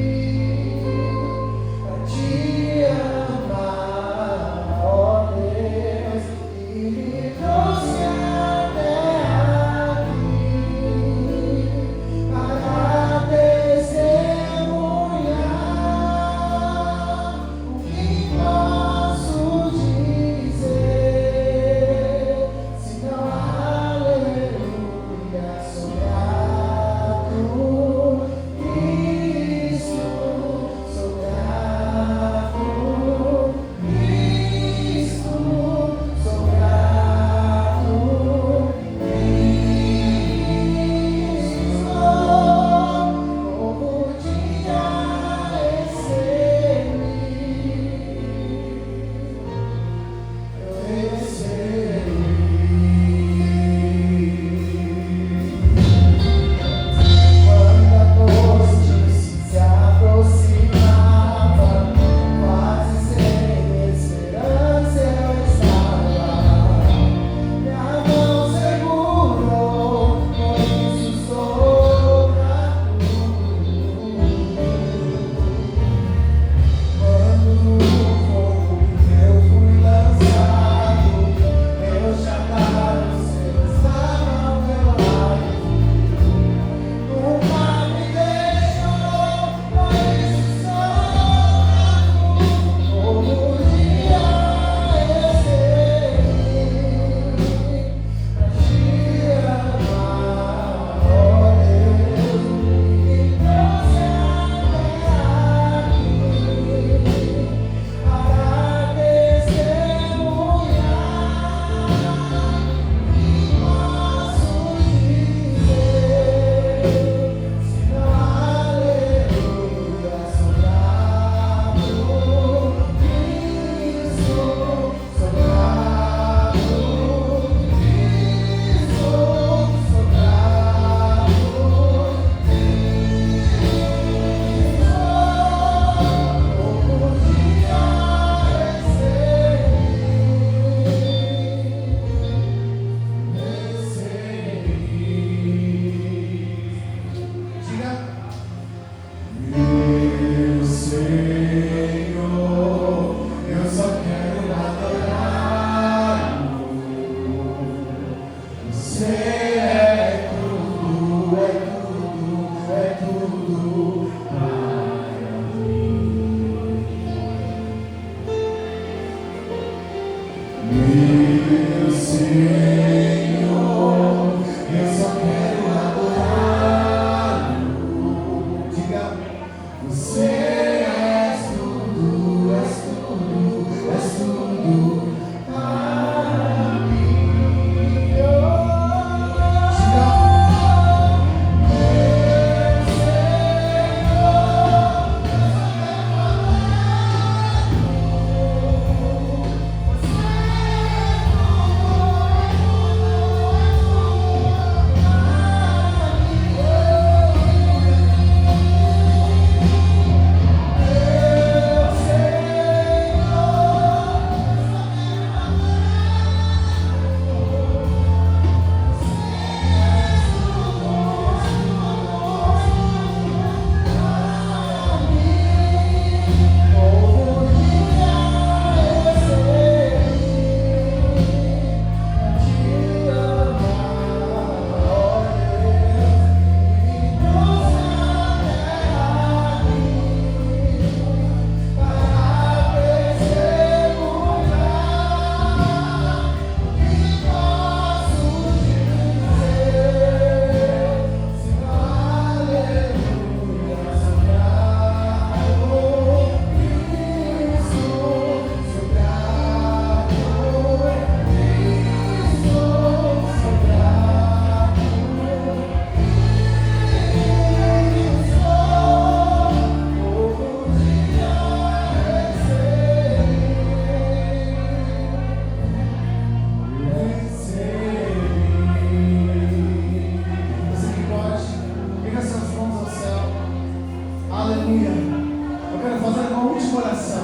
última oração.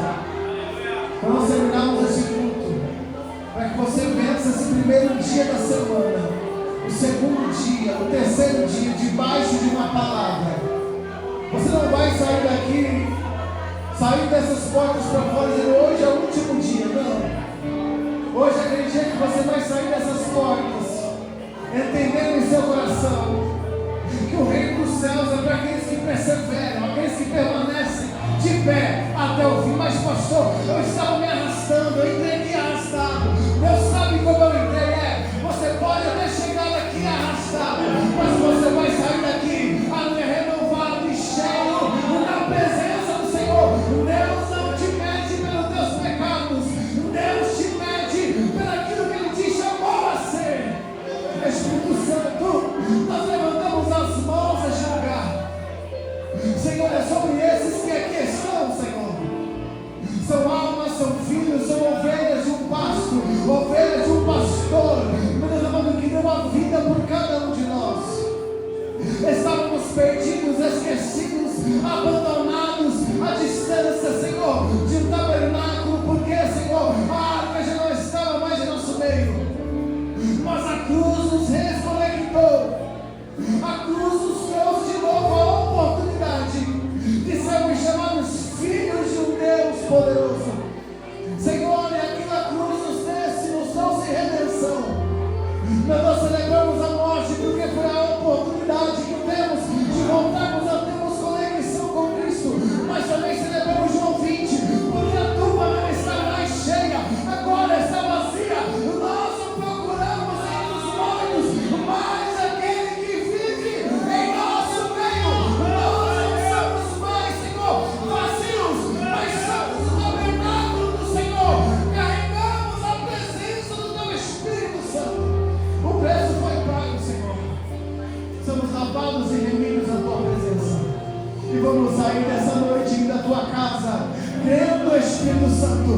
Para nós terminarmos esse culto, para que você vença esse primeiro dia da semana, o segundo dia, o terceiro dia, debaixo de uma palavra. Você não vai sair daqui, sair dessas portas para fora dizendo hoje é o último dia, não. Hoje é aquele dia que você vai sair dessas portas, entendendo em seu coração que o reino dos céus é para aqueles que perseveram, aqueles que permanecem de pé até o fim. Mas pastor, eu estava me arrastando, eu entrei aqui arrastado. Deus sabe como eu entrei, você pode até chegar aqui arrastado, mas você vai sair daqui renovado e cheio na presença do Senhor. Deus não te mede pelos teus pecados, Deus te mede pelo aquilo que Ele te chamou a ser. Espírito Santo, nós levantamos as mãos neste lugar. Senhor, é sobre esses que aqui estão, Senhor. São almas, são filhos, são ovelhas de um pasto, ovelhas de um pastor. Mas amado, que deu a vida por cada um de nós. Estávamos perdidos, esquecidos, abandonados, à distância, Senhor, de um tabernáculo, porque, Senhor, a arca já não estava mais em nosso meio. Mas a cruz nos reconectou. A cruz nos trouxe de novo a oportunidade de sermos chamados filhos de um Deus poderoso. Senhor, e aquela cruz nos trouxe redenção. Nós celebramos a morte porque foi a oportunidade que temos de voltarmos a termos conexão com Cristo. Mas também celebramos João 20, porque a tumba não está mais cheia, agora está vazia. Nós o procuramos entre os mortos, mas aquele que vive em nosso meio. Nós não somos mais, Senhor, vazios, mas somos o tabernáculo do Senhor. Carregamos a presença do Teu Espírito Santo. O preço foi pago, Senhor. Somos lavados e remidos na Tua presença. E vamos sair dessa noite indo da Tua casa, crendo, Espírito Santo,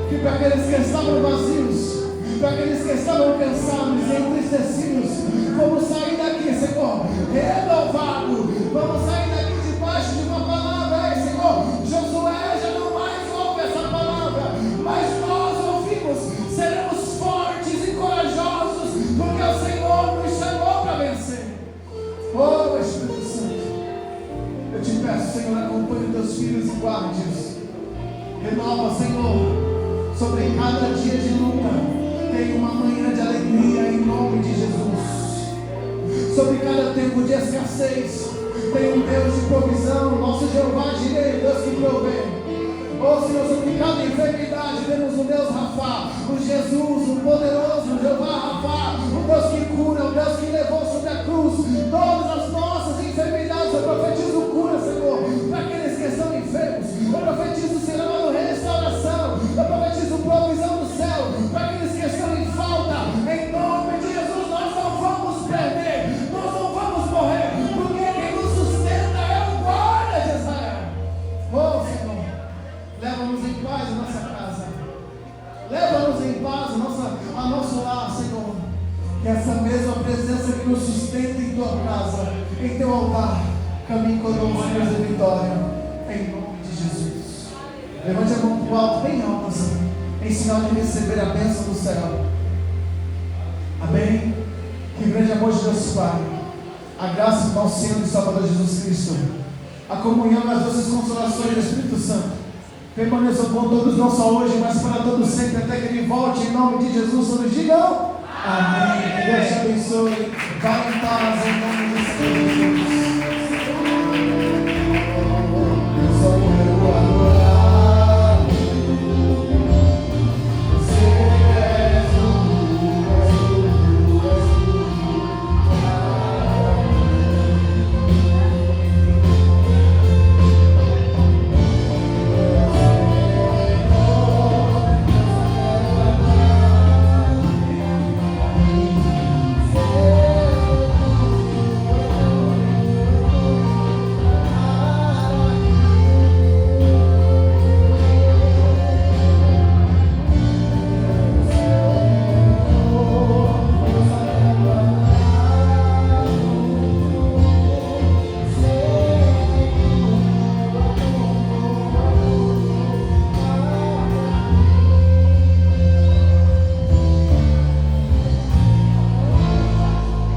que para aqueles que estavam vazios, para aqueles que estavam cansados e entristecidos, vamos sair daqui, Senhor, renovado. Vamos sair daqui debaixo de uma palavra, Senhor. Josué já não mais ouve essa palavra, mas nós ouvimos. Seremos fortes e corajosos, porque o Senhor nos chamou para vencer. Oh, Espírito Santo, eu te peço, Senhor, acompanhe teus filhos e guarde-os. Renova, Senhor, sobre cada dia de luta, tem uma manhã de alegria em nome de Jesus. Sobre cada tempo de escassez, tem um Deus de provisão, nosso Jeová Jireh, Deus que provê. Oh Senhor, sobre cada enfermidade, temos o Deus Rafa, o Jesus, o poderoso, o Jeová Rafa, o Deus que cura, o Deus que levou sobre a cruz todas as nossas enfermidades. Eu profetizo cura, Senhor, para aqueles que estão enfermos. Eu profetizo, Senhor, restauração. Eu profetizo provisão do céu para aqueles que estão em falta. Em nome de Jesus, nós não vamos perder, nós não vamos morrer, porque quem nos sustenta é o guarda de Israel. Oh Senhor, leva-nos em paz a nossa casa, leva-nos em paz a nosso lar, Senhor. Que essa mesma presença que nos sustenta em Tua casa, em Teu altar, caminhe conosco, Deus de vitória, em nome de Jesus. Levante a mão para o alto bem alto, Senhor, em sinal de receber a bênção do céu. Amém? Que grande amor de Deus Pai, a graça do nosso Senhor e Salvador Jesus Cristo, a comunhão e as doces consolações do Espírito Santo permaneçam com todos, não só hoje, mas para todos sempre, até que Ele volte, em nome de Jesus. Todos digam amém. Que Deus te abençoe. Vai em paz, em nome de Jesus.